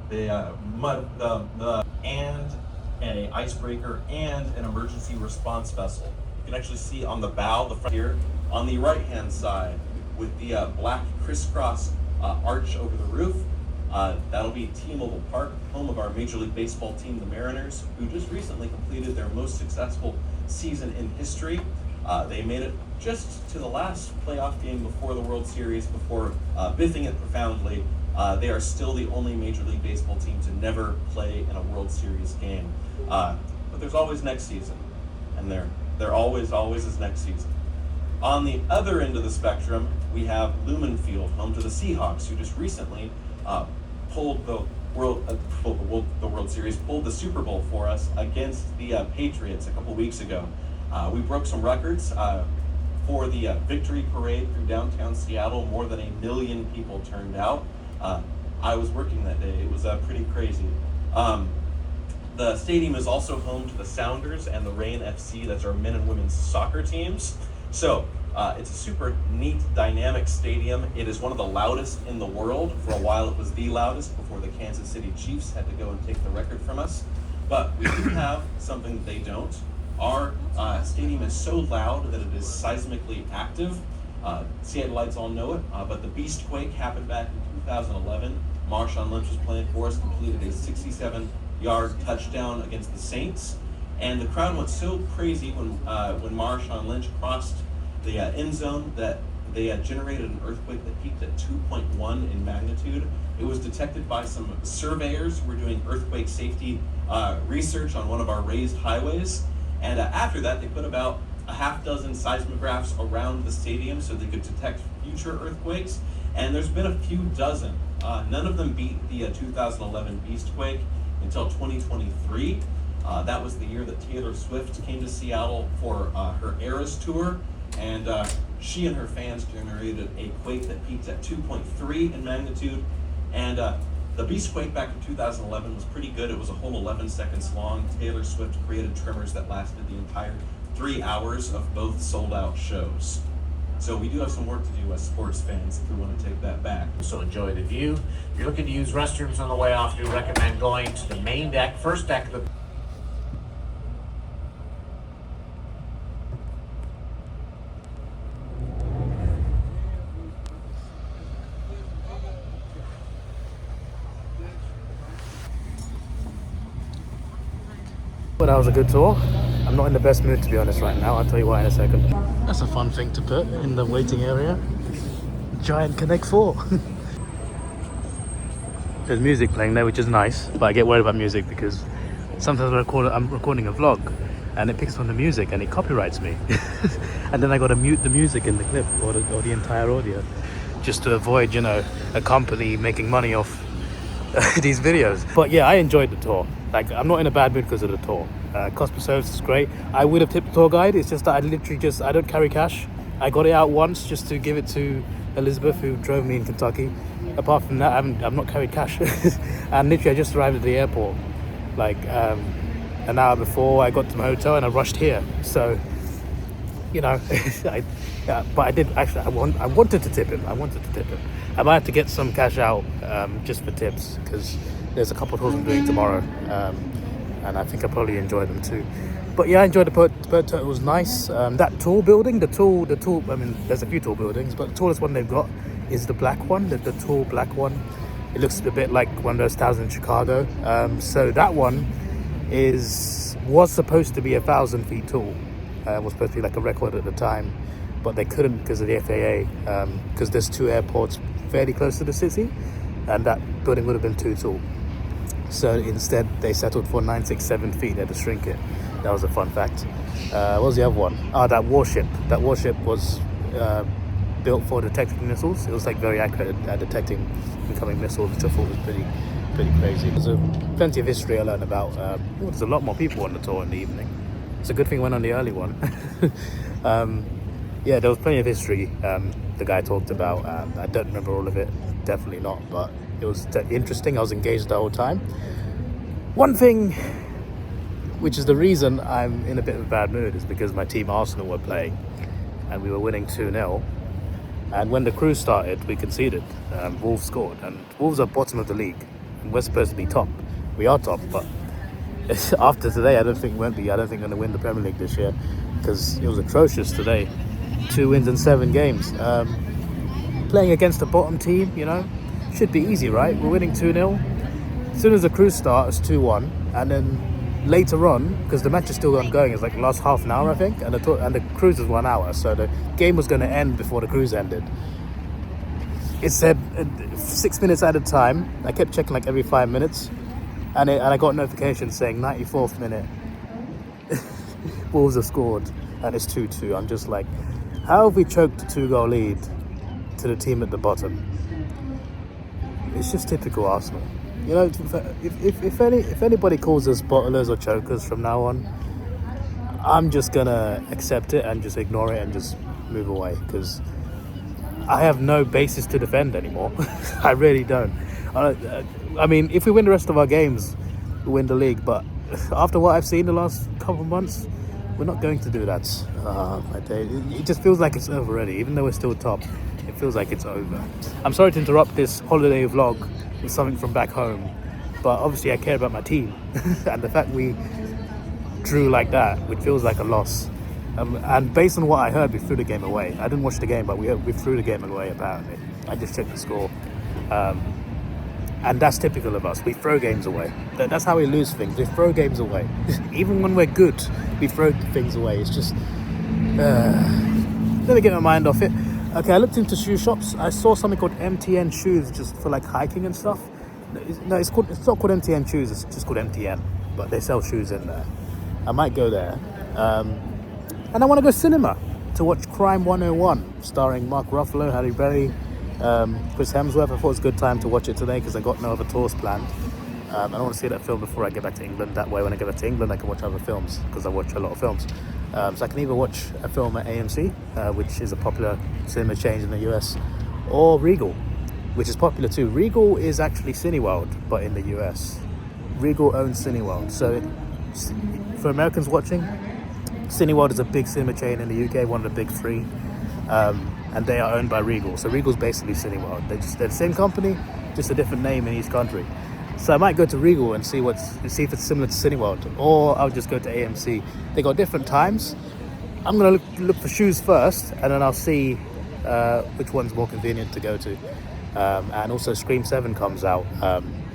the and an icebreaker and an emergency response vessel. You can actually see on the bow, the front here, on the right-hand side, with the black crisscross arch over the roof. That'll be T-Mobile Park, home of our Major League Baseball team, the Mariners, who just recently completed their most successful season in history. They made it just to the last playoff game before the World Series, before biffing it profoundly. They are still the only Major League Baseball team to never play in a World Series game. But there's always next season, and there always is next season. On the other end of the spectrum, we have Lumen Field, home to the Seahawks, who just recently pulled the World Series, pulled the Super Bowl for us against the Patriots a couple weeks ago. We broke some records for the victory parade through downtown Seattle. More than 1 million people turned out. I was working that day. It was pretty crazy. The stadium is also home to the Sounders and the Reign FC. That's our men and women's soccer teams. So it's a super neat, dynamic stadium. It is one of the loudest in the world. For a while, it was the loudest before the Kansas City Chiefs had to go and take the record from us. But we do have something that they don't. Our stadium is so loud that it is seismically active. Seattleites all know it, but the Beast Quake happened back in 2011. Marshawn Lynch was playing for us, completed a 67-yard touchdown against the Saints. And the crowd went so crazy when Marshawn Lynch crossed the end zone that they generated an earthquake that peaked at 2.1 in magnitude. It was detected by some surveyors who were doing earthquake safety research on one of our raised highways. And after that, they put about a half dozen seismographs around the stadium so they could detect future earthquakes. And there's been a few dozen. None of them beat the 2011 Beastquake until 2023. That was the year that Taylor Swift came to Seattle for her Eras tour, and she and her fans generated a quake that peaked at 2.3 in magnitude. And the Beastquake back in 2011 was pretty good. It was a whole 11 seconds long. Taylor Swift created tremors that lasted the entire 3 hours of both sold-out shows. So we do have some work to do as sports fans if we want to take that back. So enjoy the view. If you're looking to use restrooms on the way off, we recommend going to the main deck, first deck of the Well, that was a good tour. I'm not in the best mood, to be honest, right now. I'll tell you why in a second. That's a fun thing to put in the waiting area. Giant Connect 4. There's music playing there, which is nice, but I get worried about music because sometimes I'm recording a vlog and it picks up on the music and it copyrights me. And then I got to mute the music in the clip or the entire audio just to avoid, you know, a company making money off these videos. But yeah, I enjoyed the tour. Like, I'm not in a bad mood because of the tour. Cost per service is great. I would have tipped the tour guide. It's just that I don't carry cash. I got it out once just to give it to Elizabeth, who drove me in Kentucky. Apart from that, I've not carried cash. And literally I just arrived at the airport like an hour before I got to my hotel, and I rushed here. So, you know, but I did actually. I wanted to tip him. I might have to get some cash out just for tips, because there's a couple of tours I'm doing tomorrow, and I think I'll probably enjoy them too. But yeah, I enjoyed the boat tour. It was nice. That tall building, the tall. I mean, there's a few tall buildings, but the tallest one they've got is the black one, the tall black one. It looks a bit like one of those towers in Chicago. So that one was supposed to be 1,000 feet tall. Was supposed to be like a record at the time, but they couldn't because of the FAA, because there's two airports fairly close to the city, and that building would have been too tall. So instead they settled for 967 feet. They had to shrink it. That was a fun fact. What was the other one? That warship. That warship was built for detecting missiles. It was like very accurate at detecting incoming missiles, which I thought was pretty crazy. There's plenty of history I learned about. There's a lot more people on the tour in the evening. It's a good thing I went on the early one. Yeah, there was plenty of history the guy talked about. I don't remember all of it, definitely not, but it was interesting. I was engaged the whole time. One thing, which is the reason I'm in a bit of a bad mood, is because my team Arsenal were playing and we were winning 2-0. And when the cruise started, we conceded. Wolves scored, and Wolves are bottom of the league. And we're supposed to be top. We are top, but after today, I don't think we won't be. I don't think we're going to win the Premier League this year because it was atrocious today. 2 wins in 7 games. Playing against a bottom team, you know, should be easy, right? We're winning 2-0. As soon as the cruise starts, it's 2-1, and then later on, because the match is still ongoing, it's like the last half an hour, I think, and the cruise is 1 hour, so the game was going to end before the cruise ended. It said 6 minutes at a time. I kept checking like every 5 minutes, and I got a notification saying 94th minute. Wolves have scored, and it's 2-2. I'm just like, how have we choked a 2-goal lead to the team at the bottom? It's just typical Arsenal. You know, if anybody calls us bottlers or chokers from now on, I'm just gonna accept it and just ignore it and just move away, because I have no basis to defend anymore. I really don't. I mean, if we win the rest of our games, we win the league, but after what I've seen the last couple of months, we're not going to do that. My day. It just feels like it's over already, even though we're still top. It feels like it's over. I'm sorry to interrupt this holiday vlog with something from back home, but obviously I care about my team. And the fact we drew like that, which feels like a loss. And based on what I heard, we threw the game away. I didn't watch the game, but we threw the game away apparently. I just checked the score. And that's typical of us. We throw games away. That's how we lose things. We throw games away. Even when we're good, we throw things away. It's just... let me get my mind off it. Okay, I looked into shoe shops. I saw something called MTN shoes, just for like hiking and stuff. No, it's not called MTN shoes. It's just called MTN. But they sell shoes in there. I might go there. And I want to go cinema to watch Crime 101, starring Mark Ruffalo, Halle Berry, Chris Hemsworth. I thought it was a good time to watch it today because I got no other tours planned. I don't want to see that film before I get back to England. That way, when I get back to England, I can watch other films because I watch a lot of films. So I can either watch a film at AMC, which is a popular cinema chain in the US, or Regal, which is popular too. Regal is actually Cineworld, but in the US. Regal owns Cineworld. So for Americans watching, Cineworld is a big cinema chain in the UK, one of the big 3. And they are owned by Regal. So Regal's basically Cineworld. They're the same company, just a different name in each country. So I might go to Regal and see if it's similar to Cineworld, or I'll just go to AMC. They got different times. I'm gonna look for shoes first, and then I'll see which one's more convenient to go to. And also Scream 7 comes out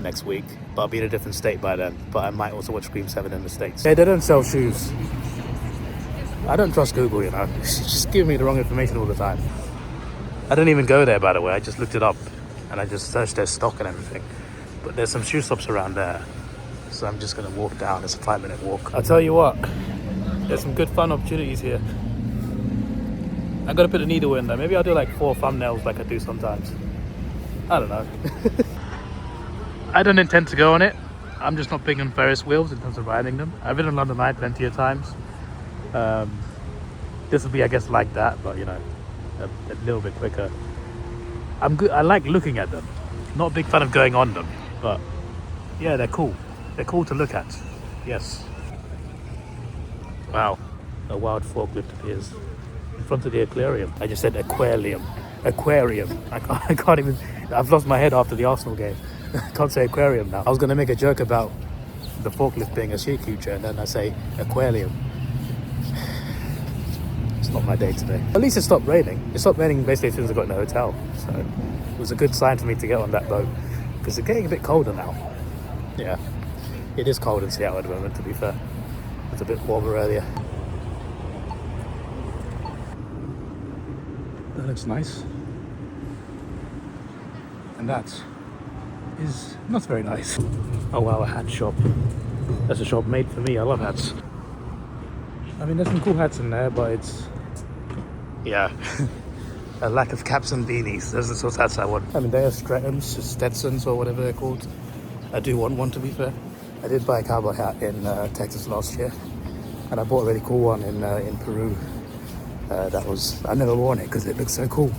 next week, but I'll be in a different state by then. But I might also watch Scream 7 in the States. Yeah, they don't sell shoes. I don't trust Google, you know. It's just giving me the wrong information all the time. I didn't even go there, by the way. I just looked it up and I just searched their stock and everything. But there's some shoe shops around there, so I'm just gonna walk down. It's a 5-minute walk. I'll tell you what, there's some good fun opportunities here. I gotta put a needle in there. Maybe I'll do like 4 thumbnails like I do sometimes. I don't know. I don't intend to go on it. I'm just not big on Ferris wheels in terms of riding them. I've been on London Eye plenty of times. This will be, I guess, like that, but you know, a little bit quicker. I'm good. I like looking at them. Not a big fan of going on them, but yeah, they're cool. They're cool to look at. Yes. Wow, a wild forklift appears in front of the aquarium. I just said aquarium. Aquarium. I can't even. I've lost my head after the Arsenal game. I can't say aquarium now. I was going to make a joke about the forklift being a sea creature, and then I say aquarium. It's not my day today. At least it stopped raining. It stopped raining basically as soon as I got in the hotel. So it was a good sign for me to get on that boat, because it's getting a bit colder now. Yeah, it is cold in Seattle at the moment, to be fair. It was a bit warmer earlier. That looks nice. And that is not very nice. Oh wow, a hat shop. That's a shop made for me. I love hats. I mean, there's some cool hats in there, but it's... yeah. A lack of caps and beanies. Those are the sorts of hats I want. I mean, they are Stratums, Stetsons, or whatever they're called. I do want one, to be fair. I did buy a cowboy hat in Texas last year, and I bought a really cool one in Peru. That was... I never worn it because it looks so cool.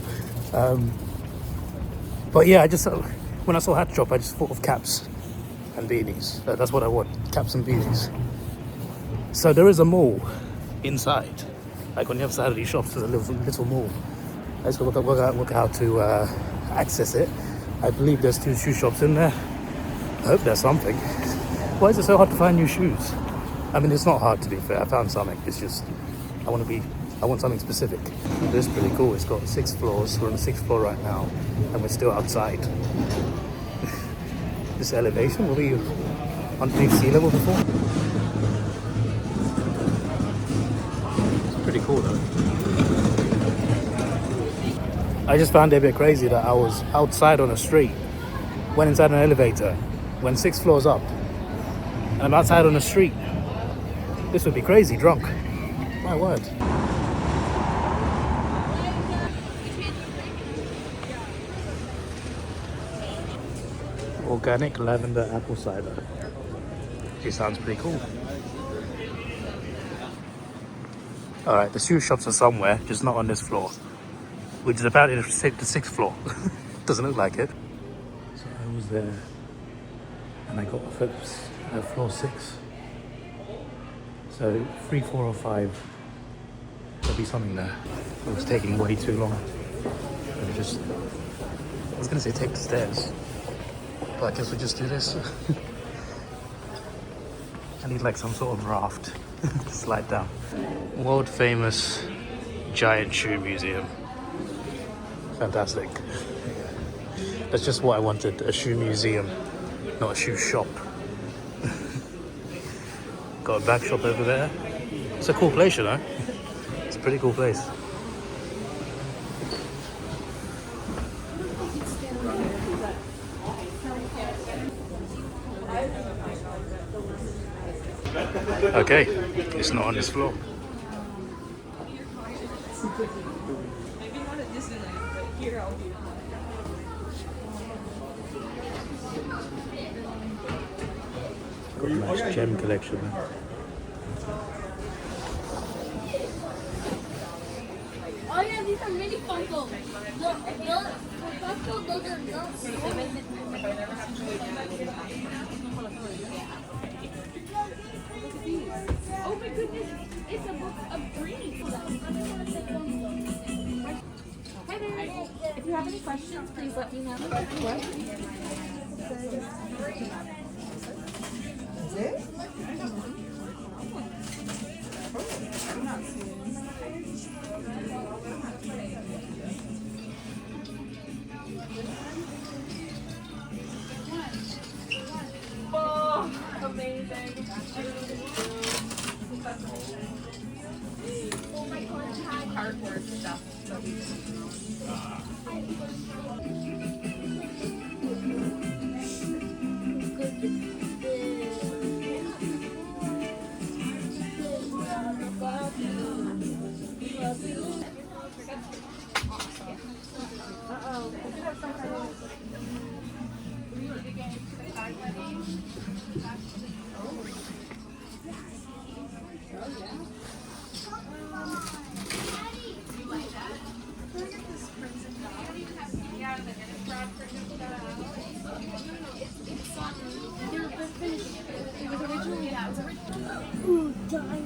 But yeah, I just... when I saw hat shop, I just thought of caps and beanies. That's what I want, caps and beanies. So there is a mall inside. Like on the other side of these shops, there's a little mall. I just work out how to access it. I believe there's 2 shoe shops in there. I hope there's something. Why is it so hard to find new shoes? I mean, it's not hard to be fair. I found something. It's just I want something specific. This is pretty cool. It's got 6 floors. We're on the 6th floor right now, and we're still outside. This elevation, were we underneath sea level before? It's pretty cool though. I just found it a bit crazy that I was outside on a street, went inside an elevator, went 6 floors up, and I'm outside on the street. This would be crazy drunk. My word. Organic lavender apple cider. She sounds pretty cool. Alright, the shoe shops are somewhere, just not on this floor. Which is apparently the 6th floor. Doesn't look like it. So I was there and I got off at floor 6. So 3, 4 or 5. There'll be something there. It was taking way too long. I was gonna say take the stairs. But I guess we'll just do this. I need like some sort of raft to slide down. World famous giant shoe museum. Fantastic. That's just what I wanted, a shoe museum, not a shoe shop. Got a bag shop over there. It's a cool place, you know. It's a pretty cool place. Okay, it's not on this floor. Got a nice gem collection. Oh yeah, these are mini Funkos. Those are nuts. Oh my goodness, it's a book of dreams. Hi there. If you have any questions, please let me know. Is it? I'm not seeing. Oh, amazing. Oh my god, cardboard stuff.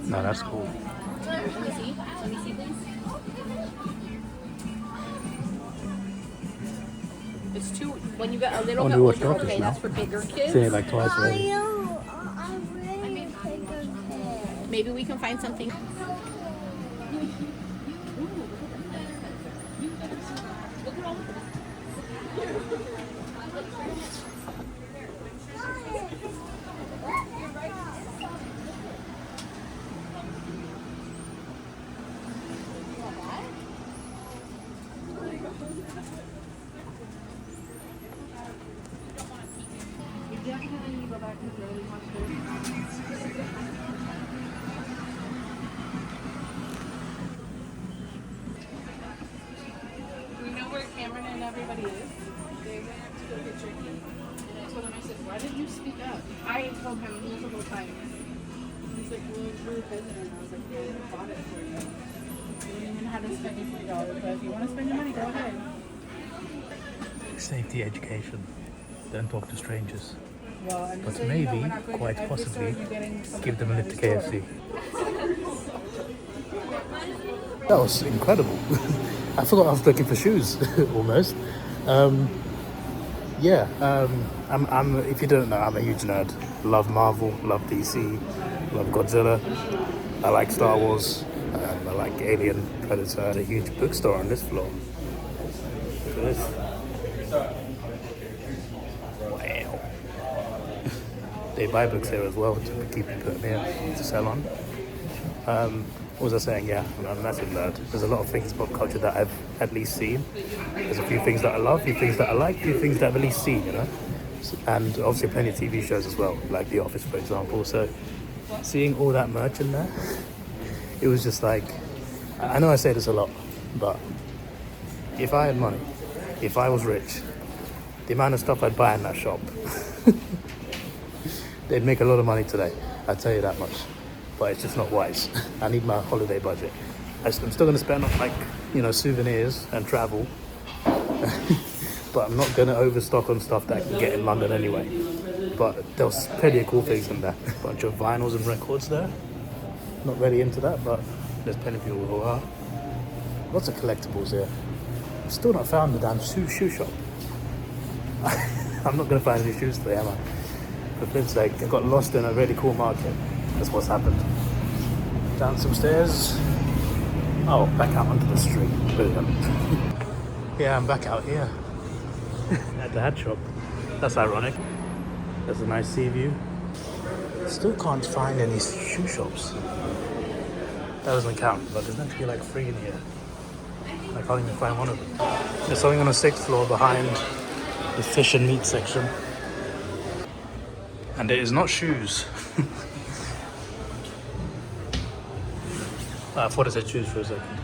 No, that's cool. Let me see. Let me see, please. It's too. When you get a little bit older, okay, that's for bigger kids. Seen it like twice already. Maybe we can find something. Everybody is. They went to go get Tricky. And I told him, I said, why did you speak up? I told him multiple times. He's like, well, we were visiting. I was like, yeah, I bought it for you. You don't even have to spend your $3, but if you want to spend your money, go ahead. Safety education. Don't talk to strangers. Well, I'm But just maybe, going, quite I've just possibly, started getting something give them a from lift to the store. KFC. That was incredible. I forgot I was looking for shoes, almost. Yeah, I'm. If you don't know, I'm a huge nerd. Love Marvel, love DC, love Godzilla. I like Star Wars. I like Alien, Predator. There's a huge bookstore on this floor. Look at this. Wow. They buy books here as well to keep putting here to sell on. What was I saying? Yeah, I'm a massive nerd. There's a lot of things pop culture that I've at least seen. There's a few things that I love, a few things that I like, a few things that I've at least seen, you know? And obviously plenty of TV shows as well, like The Office, for example. So seeing all that merch in there, it was just like, I know I say this a lot, but if I had money, if I was rich, the amount of stuff I'd buy in that shop, they'd make a lot of money today. I'll tell you that much. But it's just not wise. I need my holiday budget. I'm still going to spend on, like, you know, souvenirs and travel. But I'm not going to overstock on stuff that I can get in London anyway. But there's plenty of cool things in there. A bunch of vinyls and records there. Not really into that, but there's plenty of people who are. Lots of collectibles here. I've still not found the damn shoe shop. I'm not going to find any shoes today, am I? For flip's sake, I got lost in a really cool market. That's what's happened. Down some stairs. Oh, back out onto the street. Brilliant. Yeah, I'm back out here at the hat shop. That's ironic. There's a nice sea view. Still can't find any shoe shops. That doesn't count, but there's meant to be like 3 in here. I can't even find one of them. There's something on the 6th floor behind the fish and meat section. And it is not shoes. I thought I said shoes for a second.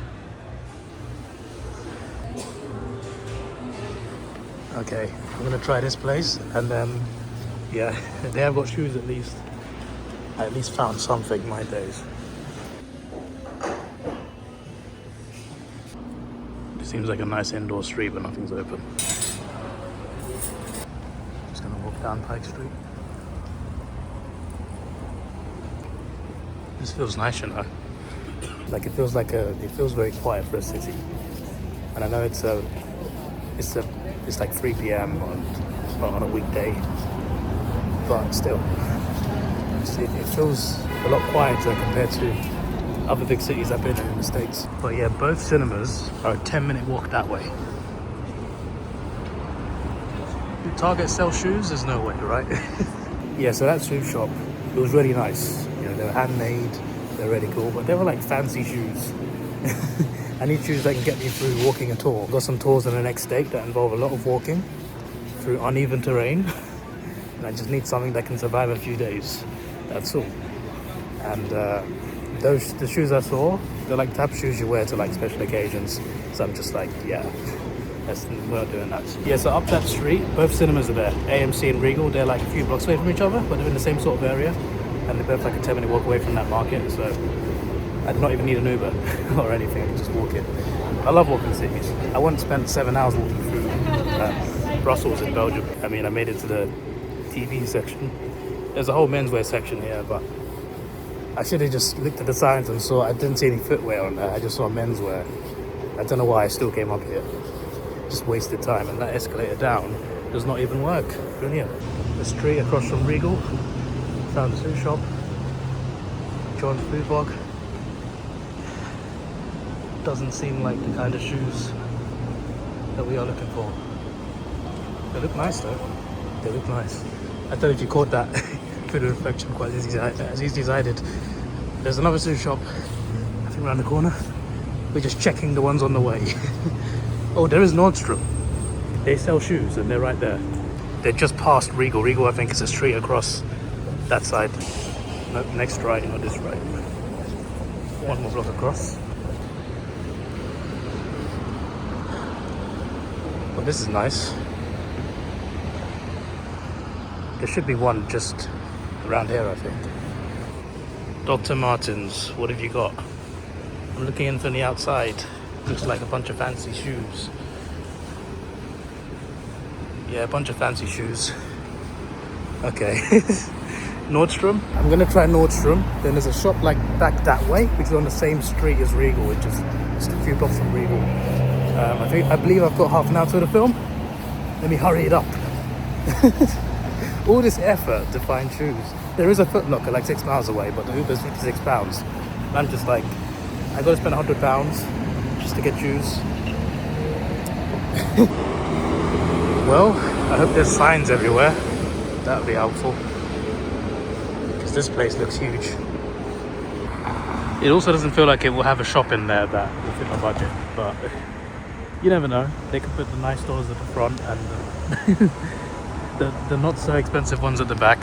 Okay, I'm gonna try this place, and then, yeah, they have got shoes at least. I at least found something my days. It seems like a nice indoor street, but nothing's open. Just gonna walk down Pike Street. This feels nice, you know. Like it feels very quiet for a city. And I know it's like 3 p.m. on a weekday, but still, it feels a lot quieter compared to other big cities I've been in the States. But yeah, both cinemas are a 10-minute walk that way. Do Target sell shoes? There's no way, right? Yeah, so that shoe shop, it was really nice. You know, they were handmade, they're really cool, but they were like fancy shoes. I need shoes that can get me through walking a tour. I've got some tours in the next state that involve a lot of walking through uneven terrain. And I just need something that can survive a few days. That's all. And the shoes I saw, they're like the type of shoes you wear to like special occasions. So I'm just like, yeah, we're not doing that. Yeah, so up that street, both cinemas are there. AMC and Regal, they're like a few blocks away from each other, but they're in the same sort of area. And they're both like a 10-minute walk away from that market. So I do not even need an Uber or anything, I can just walk in. I love walking cities. I once spent 7 hours walking through Brussels in Belgium. I mean, I made it to the TV section. There's a whole menswear section here, but I should have just looked at the signs and saw, I didn't see any footwear on there, I just saw menswear. I don't know why I still came up here. Just wasted time, and that escalator down does not even work. Brilliant. The street across from Regal, found a shoe shop, John's Food Blog. Doesn't seem like the kind of shoes that we are looking for. They look nice though. They look nice. I don't know if you caught that through the reflection quite as easy as I did. There's another shoe shop, I think around the corner. We're just checking the ones on the way. Oh, there is Nordstrom. They sell shoes and they're right there. They're just past Regal. Regal, I think, is a street across that side. No, next right, not this right. One more block across. Well, this is nice. There should be one just around here, I think. Dr. Martens, what have you got? I'm looking in from the outside. Looks like a bunch of fancy shoes. Yeah, a bunch of fancy shoes. Okay. Nordstrom. I'm gonna try Nordstrom. Then there's a shop like back that way, which is on the same street as Regal, which is just a few blocks from Regal. I believe I've got half an hour to the film. Let me hurry it up. All this effort to find shoes. There is a Foot Locker like 6 miles away, but the Uber's £56. And I'm just like, I gotta spend £100 just to get shoes. Well, I hope there's signs everywhere. That would be helpful. Because this place looks huge. It also doesn't feel like it will have a shop in there that will fit my budget, but you never know. They could put the nice stores at the front and the not so expensive ones at the back.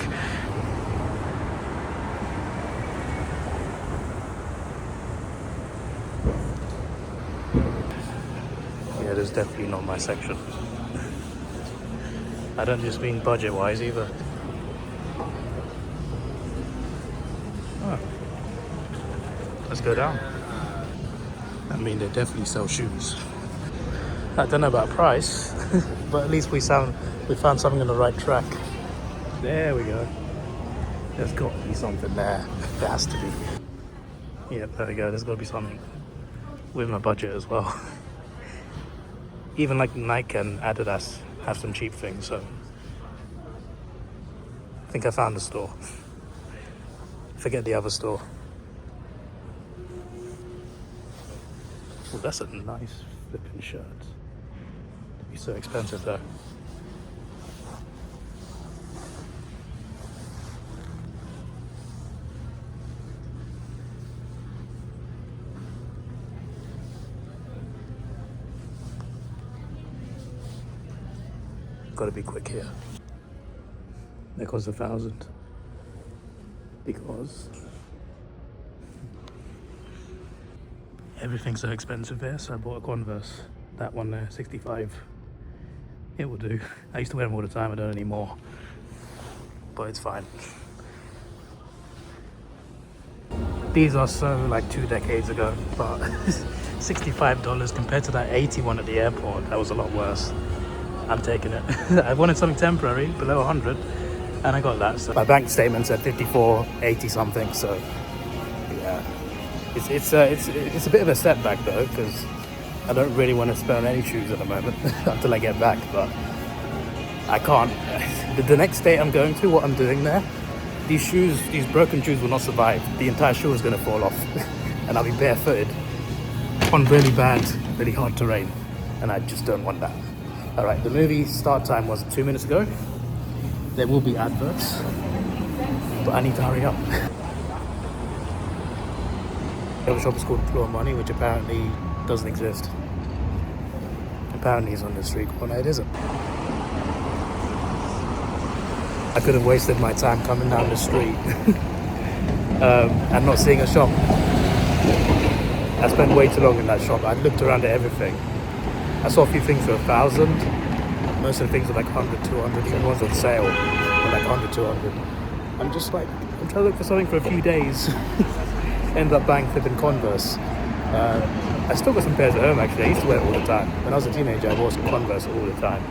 Yeah, there's definitely not my section. I don't just mean budget-wise either. Oh. Let's go down. I mean, they definitely sell shoes. I don't know about price, but at least we found something on the right track. There we go. There's got to be something there. There has to be. Yep, there we go. There's got to be something with my budget as well. Even like Nike and Adidas have some cheap things, so I think I found the store. Forget the other store. Oh, that's a nice flipping shirt. It'd be so expensive though. Gotta be quick here. That costs $1,000. Because everything's so expensive here, so I bought a Converse. That one there, 65. It will do. I used to wear them all the time, I don't anymore. But it's fine. These are so like 2 decades ago, but $65 compared to that 81 at the airport, that was a lot worse. I'm taking it. I wanted something temporary, below 100, and I got that. So my bank statement said 54.80 something. So yeah, it's a bit of a setback though, because I don't really want to spend on any shoes at the moment until I get back. But I can't. The next state I'm going to, what I'm doing there, these broken shoes will not survive. The entire shoe is going to fall off, and I'll be barefooted on really bad, really hard terrain, and I just don't want that. All right, the movie start time was 2 minutes ago. There will be adverts, but I need to hurry up. The other shop is called Floor Money, which apparently doesn't exist. Apparently it's on the street corner. It isn't. I could have wasted my time coming down the street and not seeing a shop. I spent way too long in that shop. I looked around at everything. I saw a few things for $1,000. Most of the things were like 100, 200. Even ones on sale were like 100, 200. I'm just like, I'm trying to look for something for a few days. Ended up buying flipping Converse. I still got some pairs at home actually. I used to wear it all the time. When I was a teenager, I wore some Converse all the time.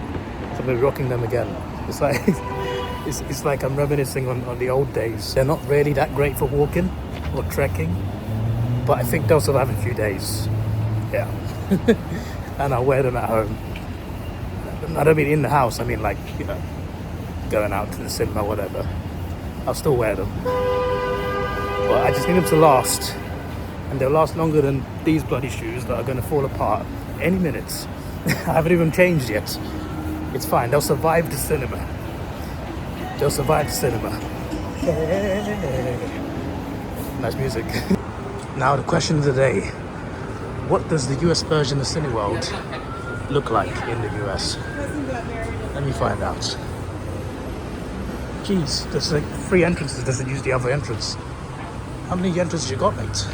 So I'm rocking them again. It's like, it's like I'm reminiscing on the old days. They're not really that great for walking or trekking, but I think they'll survive a few days. Yeah. And I'll wear them at home. I don't mean in the house, I mean like, you know, going out to the cinema, whatever. I'll still wear them. But I just need them to last. And they'll last longer than these bloody shoes that are going to fall apart any minute. I haven't even changed yet. It's fine, they'll survive the cinema. They'll survive the cinema. Nice music. Now the question of the day. What does the US version of Cineworld look like in the US? Let me find out. Jeez, there's like 3 entrances, doesn't use the other entrance. How many entrances you got, mate?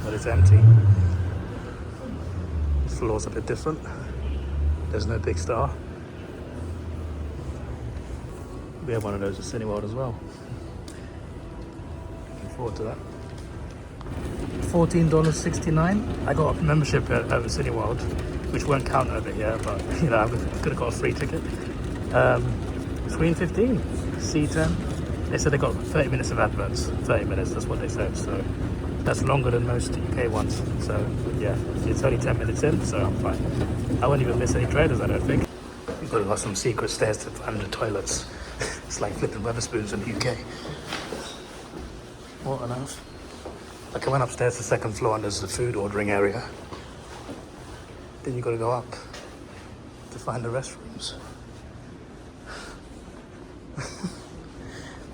But it's empty. The floor's a bit different. There's no big star. We have one of those at Cineworld as well. Looking forward to that. $14.69. I got a membership at Cineworld, which won't count over here, but you know, I could have got a free ticket. Screen 15, C10. They said they got 30 minutes of adverts. 30 minutes, that's what they said. So That's longer than most UK ones. So yeah, it's only 10 minutes in, so I'm fine. I won't even miss any trailers, I don't think. We've got some secret stairs to find the toilets. It's like flipping Weatherspoons in the UK. What on earth? Like I went upstairs to the second floor and there's the food ordering area. Then you gotta go up to find the restrooms.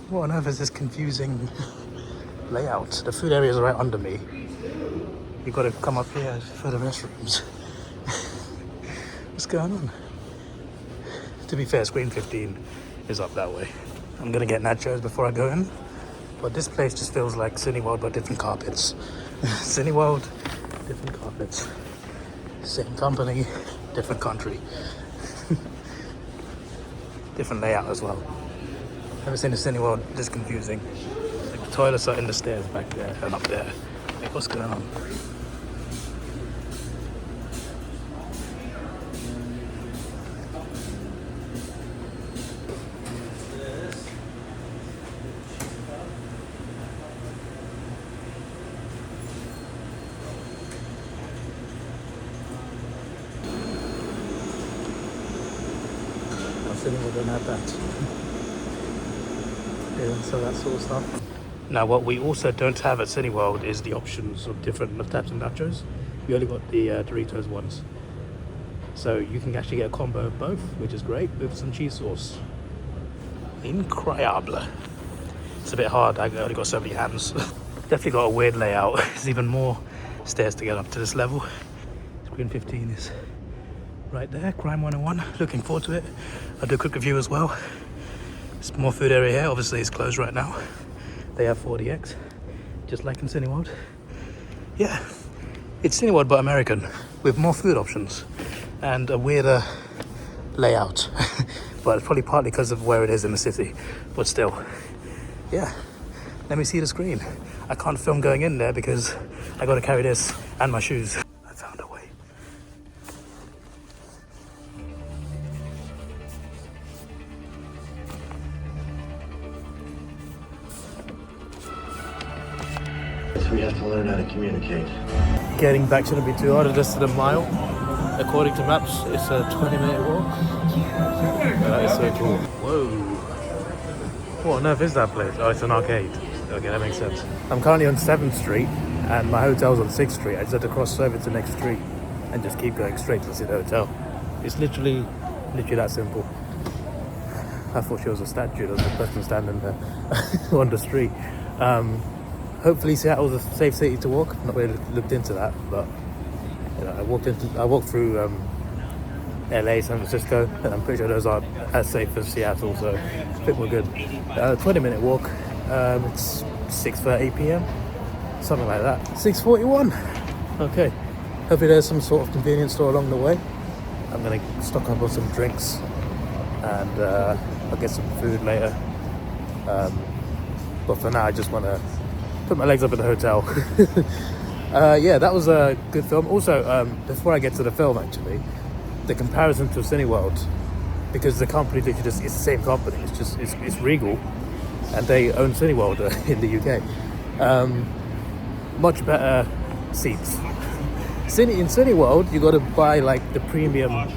What on earth is this confusing layout? The food area is right under me. You gotta come up here for the restrooms. What's going on? To be fair, screen 15 is up that way. I'm gonna get nachos before I go in. But this place just feels like Cineworld but different carpets. Cineworld, different carpets. Same company, different country. Different layout as well. Never seen a Cineworld this confusing. Like the toilets are in the stairs back there and up there. Like what's going on? Cineworld don't have that. Yeah, so that sort of stuff. Now what we also don't have at Cineworld is the options of different types of nachos. We only got the Doritos ones. So you can actually get a combo of both, which is great, with some cheese sauce. Incredible. It's a bit hard, I only got so many hands. Definitely got a weird layout. There's even more stairs to get up to this level. Screen 15 is right there, Crime 101. Looking forward to it. I'll do a quick review as well. There's more food area here. Obviously it's closed right now. They have 4DX, just like in Cineworld. Yeah, it's Cineworld but American, with more food options and a weirder layout. But it's probably partly because of where it is in the city. But still, yeah. Let me see the screen. I can't film going in there because I gotta carry this and my shoes. I found a way. We have to learn how to communicate. Getting back shouldn't be too hard, it's just a mile. According to maps, it's a 20-minute walk. That is so cool. Whoa. What on earth is that place? Oh, it's an arcade. Okay, that makes sense. I'm currently on 7th Street and my hotel's on 6th Street. I just had to cross over to the next street and just keep going straight to see the hotel. It's literally that simple. I thought she was a statue. There was a person standing there on the street. Hopefully Seattle's a safe city to walk. Not really looked into that, but you know, I walked through LA, San Francisco, and I'm pretty sure those aren't as safe as Seattle, so I think we're good. 20-minute walk. It's 6:30 p.m. something like that. 6:41. Okay. Hopefully there's some sort of convenience store along the way. I'm gonna stock up on some drinks, and I'll get some food later. But for now, I just want to put my legs up at the hotel. Yeah, that was a good film. Also, before I get to the film, actually, the comparison to Cineworld, because the company literally just, it's the same company. It's Regal, and they own Cineworld in the UK. Much better seats. In Cineworld, you got to buy like the premium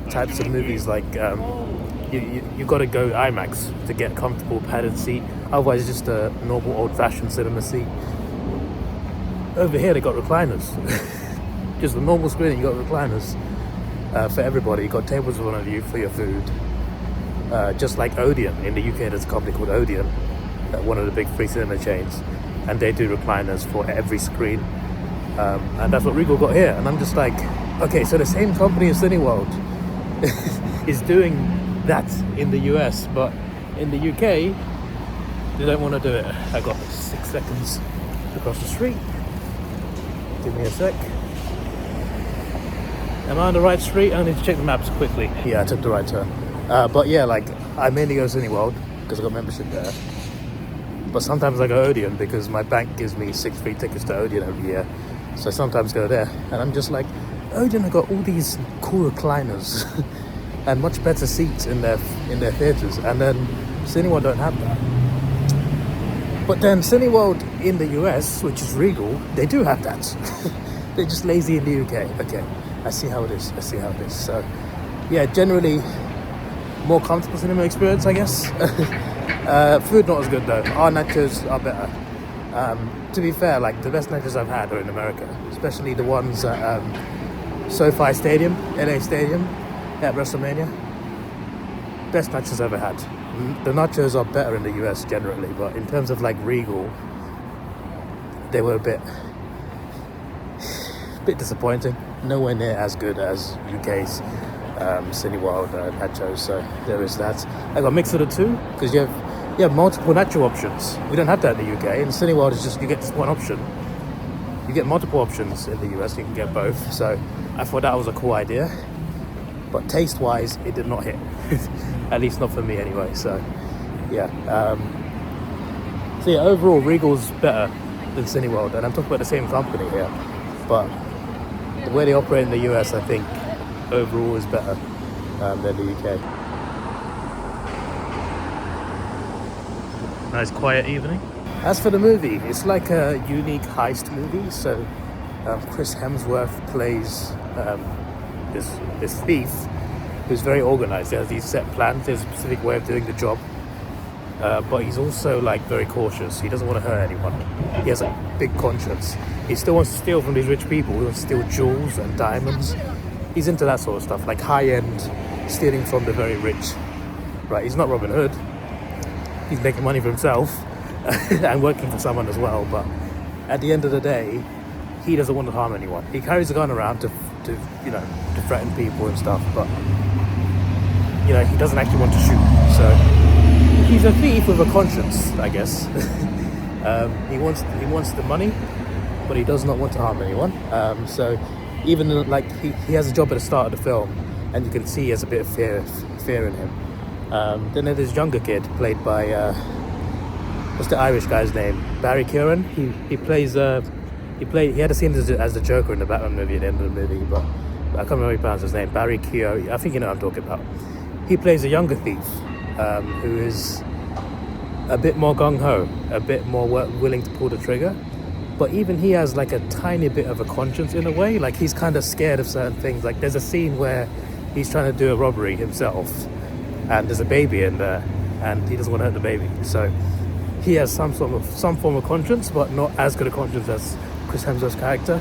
types of movies, like you got to go IMAX to get a comfortable padded seat. Otherwise, it's just a normal old-fashioned cinema seat. Over here, they got recliners. Just a normal screen, you got recliners for everybody. You got tables in front of you for your food. Just like Odeon in the UK, there's a company called Odeon, one of the big free cinema chains, and they do recliners for every screen. And that's what Regal got here. And I'm just like, okay, so the same company as Cineworld is doing that in the US, but in the UK, they don't want to do it. I got 6 seconds to cross the street. Give me a sec. Am I on the right street? I need to check the maps quickly. Yeah, I took the right turn. But yeah, like, I mainly go to Cineworld because I got membership there. But sometimes I go Odeon because my bank gives me 6 free tickets to Odeon every year. So I sometimes go there. And I'm just like, Odeon have got all these cool recliners and much better seats in their theatres. And then Cineworld don't have that. But then Cineworld in the US, which is Regal, they do have that. They're just lazy in the UK. Okay, I see how it is. So yeah, generally more comfortable cinema experience, I guess. Food not as good though. Our nachos are better. To be fair, like the best nachos I've had are in America, especially the ones at SoFi Stadium, LA Stadium, at WrestleMania. Best nachos I've ever had. The nachos are better in the US generally, but in terms of like Regal, they were a bit disappointing. Nowhere near as good as UK's Cineworld nachos. So there is that. I got a mix of the two because you have multiple nacho options. We don't have that in the UK. In Cineworld, it's just you get this one option. You get multiple options in the US. You can get both. So I thought that was a cool idea. But taste-wise, it did not hit. At least not for me anyway. So yeah. Overall, Regal's better than Cineworld, and I'm talking about the same company here. But the way they operate in the US, I think overall is better than the UK. Nice quiet evening. As for the movie, it's like a unique heist movie. So Chris Hemsworth plays this thief who's very organized. He has these set plans, there's a specific way of doing the job. But he's also like very cautious. He doesn't want to hurt anyone. He has a big conscience. He still wants to steal from these rich people. He wants to steal jewels and diamonds. He's into that sort of stuff, like high-end stealing from the very rich. Right, he's not Robin Hood. He's making money for himself and working for someone as well. But at the end of the day, he doesn't want to harm anyone. He carries a gun around to threaten people and stuff. But he doesn't actually want to shoot. So he's a thief with a conscience, I guess. He wants the money, but he does not want to harm anyone. So even though, like he has a job at the start of the film, and you can see he has a bit of fear in him. Then there's this younger kid played by what's the Irish guy's name? Barry Keoghan. He had a scene as the Joker in the Batman movie at the end of the movie, but I can't remember how he pronounced his name. Barry Keoghan. I think you know what I'm talking about. He plays a younger thief who is a bit more gung-ho, a bit more willing to pull the trigger. But even he has like a tiny bit of a conscience in a way. Like he's kind of scared of certain things. Like there's a scene where he's trying to do a robbery himself, and there's a baby in there, and he doesn't want to hurt the baby. So he has some form of conscience, but not as good a conscience as Chris Hemsworth's character.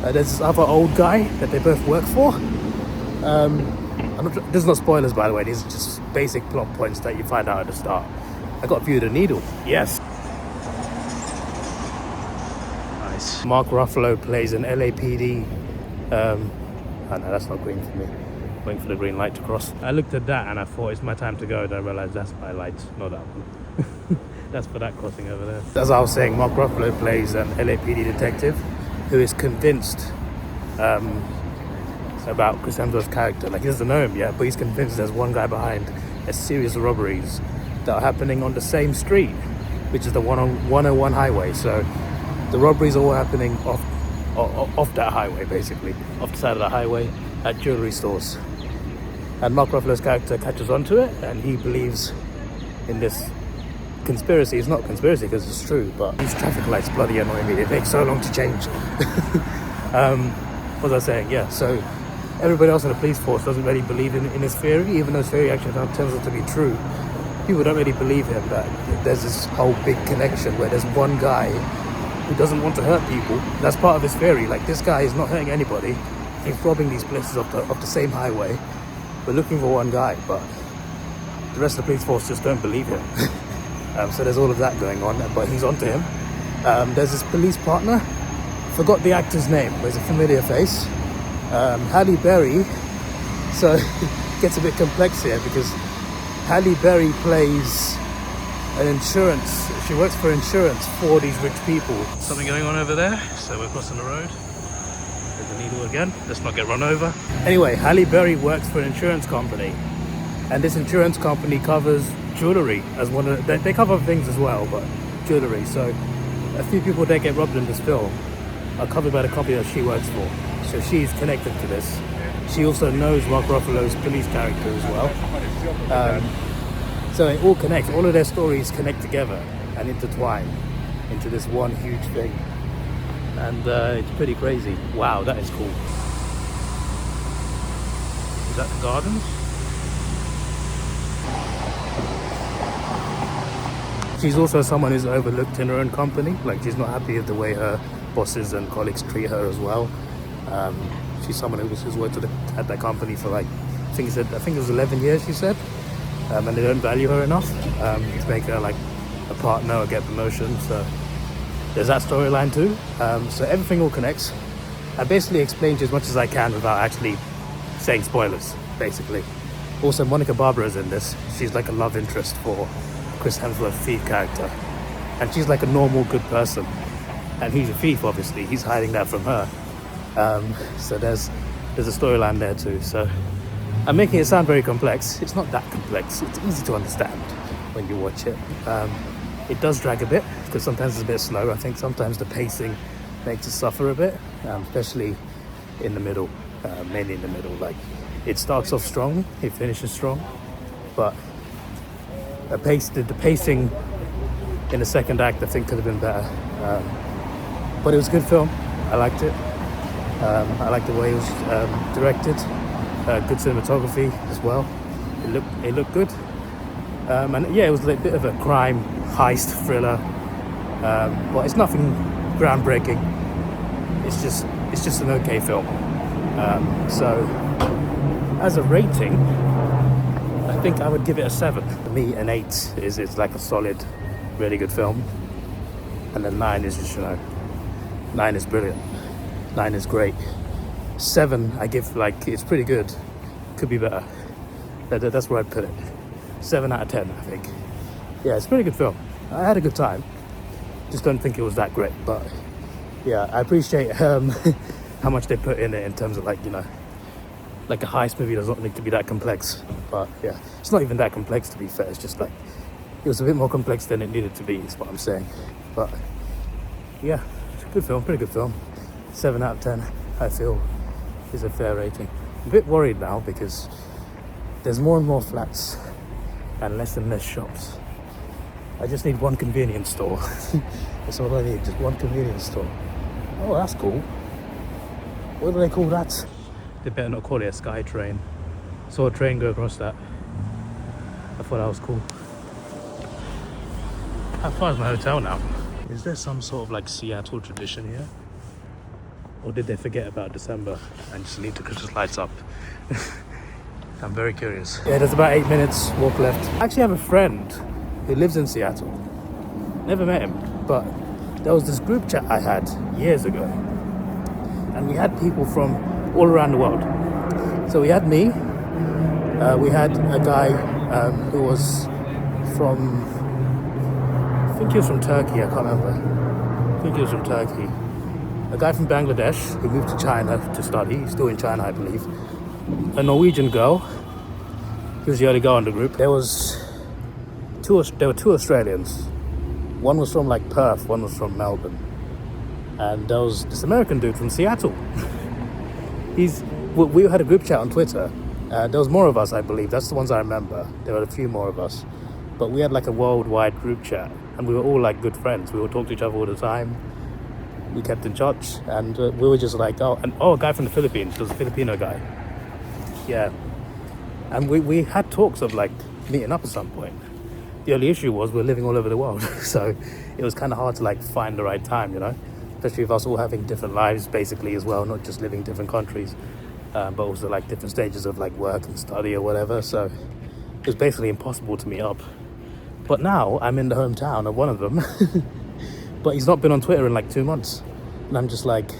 There's this other old guy that they both work for. This is not spoilers, by the way. These are just basic plot points that you find out at the start. I got viewed a needle. Yes. Nice. Mark Ruffalo plays an LAPD. Oh no, that's not green for me. Waiting for the green light to cross. I looked at that and I thought it's my time to go. And I realized that's my light, not that one. That's for that crossing over there. As I was saying, Mark Ruffalo plays an LAPD detective who is convinced about Chris Hemsworth's character. Like he doesn't know him yet, but he's convinced there's one guy behind a series of robberies that are happening on the same street, which is the 101 highway. So the robberies are all happening off that highway, basically, off the side of the highway at jewelry stores. And Mark Ruffalo's character catches onto it, and he believes in this conspiracy. It's not a conspiracy because it's true, but these traffic lights bloody annoy me. They take so long to change. What was I saying? Yeah, so everybody else in the police force doesn't really believe in his theory, even though his theory actually turns out to be true. People don't really believe him that there's this whole big connection where there's one guy who doesn't want to hurt people. That's part of his theory. Like this guy is not hurting anybody. He's robbing these places off the same highway. We're looking for one guy, but the rest of the police force just don't believe him. So there's all of that going on, but he's onto him. There's this police partner. Forgot the actor's name, but it's a familiar face. Halle Berry. So it gets a bit complex here because Halle Berry plays an insurance. She works for insurance for these rich people. Something going on over there, so we're crossing the road. There's the needle again. Let's not get run over. Anyway, Halle Berry works for an insurance company, and this insurance company covers jewelry as one of they cover things as well, but jewelry. So a few people that get robbed in this film are covered by the company that she works for. So she's connected to this. She also knows Mark Ruffalo's police character as well. So it all connects. All of their stories connect together, and intertwine into this one huge thing. And it's pretty crazy. Wow, that is cool. Is that the gardens? She's also someone who's overlooked in her own company. Like, she's not happy with the way her bosses and colleagues treat her as well. She's someone who's worked at that company for like, I think it was 11 years, she said. And they don't value her enough to make her like a partner or get promotion. So there's that storyline too. So everything all connects. I basically explained as much as I can without actually saying spoilers, basically. Also, Monica Barbara's in this. She's like a love interest for Chris Hemsworth's thief character. And she's like a normal, good person. And he's a thief, obviously. He's hiding that from her. So there's a storyline there too. So I'm making it sound very complex. It's not that complex. It's easy to understand when you watch it. It does drag a bit because sometimes it's a bit slow. I think sometimes the pacing makes it suffer a bit, especially in the middle, mainly in the middle. Like, it starts off strong, it finishes strong, but the pacing in the second act I think could have been better. But it was a good film. I liked it. I liked the way it was directed. Good cinematography as well. It looked good. And yeah, it was like a bit of a crime heist thriller, but it's nothing groundbreaking. It's just an okay film. So as a rating, I think I would give it a 7. For me, an 8 is like a solid, really good film, and then 9 is just, 9 is brilliant. 9 is great. 7 I give, like, it's pretty good. Could be better. That's where I'd put it. 7 out of 10, I think. Yeah, it's a pretty good film. I had a good time. Just don't think it was that great. But yeah, I appreciate how much they put in it in terms of like, like a heist movie doesn't need to be that complex. But yeah, it's not even that complex, to be fair. It's just like, it was a bit more complex than it needed to be, is what I'm saying. But yeah, it's a good film, pretty good film. 7 out of 10, I feel, is a fair rating. I'm a bit worried now because there's more and more flats and less shops. I just need one convenience store. That's all I need, just one convenience store. Oh, that's cool. What do they call that? They better not call it a sky train. Saw a train go across that. I thought that was cool. How far is my hotel now? Is there some sort of like Seattle tradition here? Or did they forget about December and just leave the Christmas lights up? I'm very curious. Yeah, there's about 8 minutes walk left. I actually have a friend who lives in Seattle. Never met him, but there was this group chat I had years ago. And we had people from all around the world. So we had me, we had a guy who was from, I think he was from Turkey, I can't remember. I think he was from Turkey. A guy from Bangladesh who moved to China to study, he's still in China, I believe. A Norwegian girl, he was the only girl in the group. There were 2 Australians. One was from like Perth, one was from Melbourne. And there was this American dude from Seattle. We had a group chat on Twitter. There was more of us, I believe. That's the ones I remember. There were a few more of us. But we had like a worldwide group chat. And we were all like good friends. We would talk to each other all the time. We kept in touch. And we were just like, a guy from the Philippines. There was a Filipino guy. Yeah. And we had talks of like meeting up at some point. The only issue was we're living all over the world. So it was kind of hard to like find the right time, Especially with us all having different lives basically as well, not just living in different countries, but also like different stages of like work and study or whatever. So it was basically impossible to meet up. But now I'm in the hometown of one of them, but he's not been on Twitter in like 2 months. And I'm just like,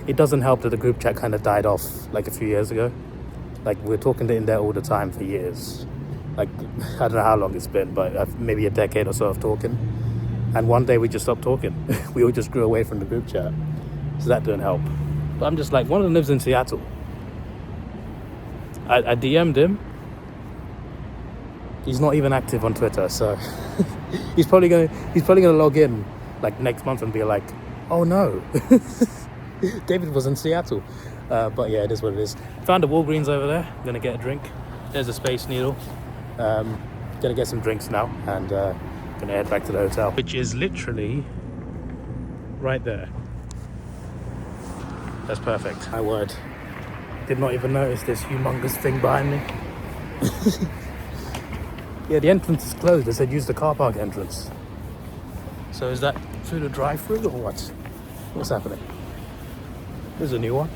it doesn't help that the group chat kind of died off like a few years ago. Like we're talking in there all the time for years. Like, I don't know how long it's been, but maybe a decade or so of talking. And one day we just stopped talking. We all just grew away from the group chat. So that didn't help. But I'm just like, one of them lives in Seattle. I DM'd him. He's not even active on Twitter, so he's probably gonna log in like next month and be like, oh no, David was in Seattle. But yeah, it is what it is. Found a Walgreens over there. I'm gonna get a drink. There's a Space Needle. Gonna get some drinks now and Gonna head back to the hotel, which is literally right there. That's perfect. My word. Did not even notice this humongous thing behind me. Yeah, the entrance is closed. They said use the car park entrance. So is that through the drive-through or what? What's happening? There's a new one.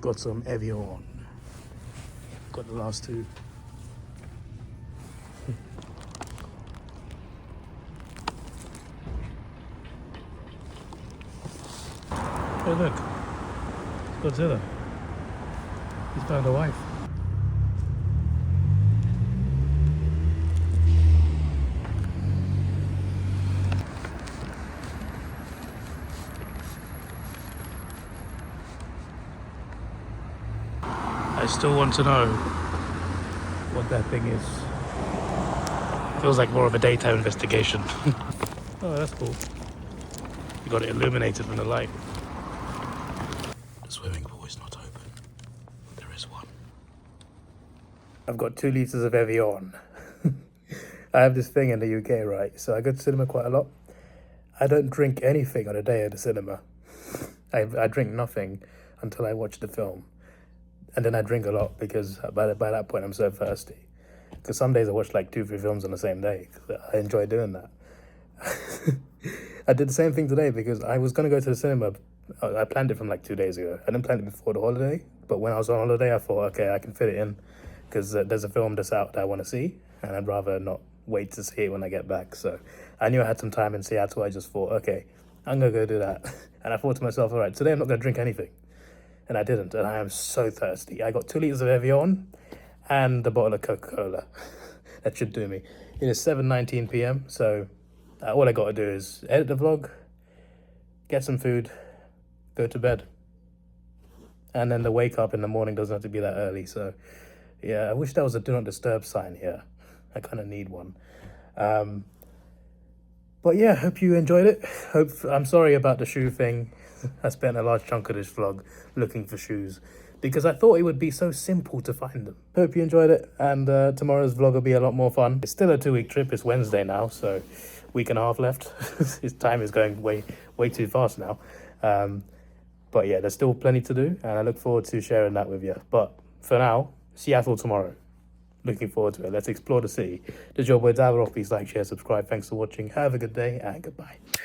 Got some Evian. Got the last two. Oh look, Godzilla. He's found a wife. I still want to know what that thing is. Feels like more of a daytime investigation. Oh, that's cool. You got it illuminated from the light. The swimming pool is not open. There is one. I've got 2 litres of Evian. I have this thing in the UK, right? So I go to cinema quite a lot. I don't drink anything on a day at the cinema. I drink nothing until I watch the film. And then I drink a lot because by that point I'm so thirsty. Because some days I watch like 2-3 films on the same day. I enjoy doing that. I did the same thing today because I was going to go to the cinema. I planned it from like 2 days ago. I didn't plan it before the holiday. But when I was on holiday, I thought, okay, I can fit it in. Because there's a film that's out that I want to see. And I'd rather not wait to see it when I get back. So I knew I had some time in Seattle. I just thought, okay, I'm going to go do that. And I thought to myself, all right, today I'm not going to drink anything. And I didn't, and I am so thirsty. I got 2 litres of Evian and a bottle of Coca-Cola. That should do me. It is 7:19 p.m, so all I got to do is edit the vlog, get some food, go to bed. And then the wake up in the morning doesn't have to be that early, so yeah, I wish there was a do not disturb sign here. I kind of need one. But yeah, hope you enjoyed it. I'm sorry about the shoe thing. I spent a large chunk of this vlog looking for shoes because I thought it would be so simple to find them. Hope you enjoyed it, and tomorrow's vlog will be a lot more fun. It's still a 2-week trip. It's Wednesday now, so week and a half left. His time is going way too fast now. But yeah, there's still plenty to do, and I look forward to sharing that with you. But for now, Seattle tomorrow. Looking forward to it. Let's explore the city. This is your boy Davidoff. Please like, share, subscribe. Thanks for watching. Have a good day, and goodbye.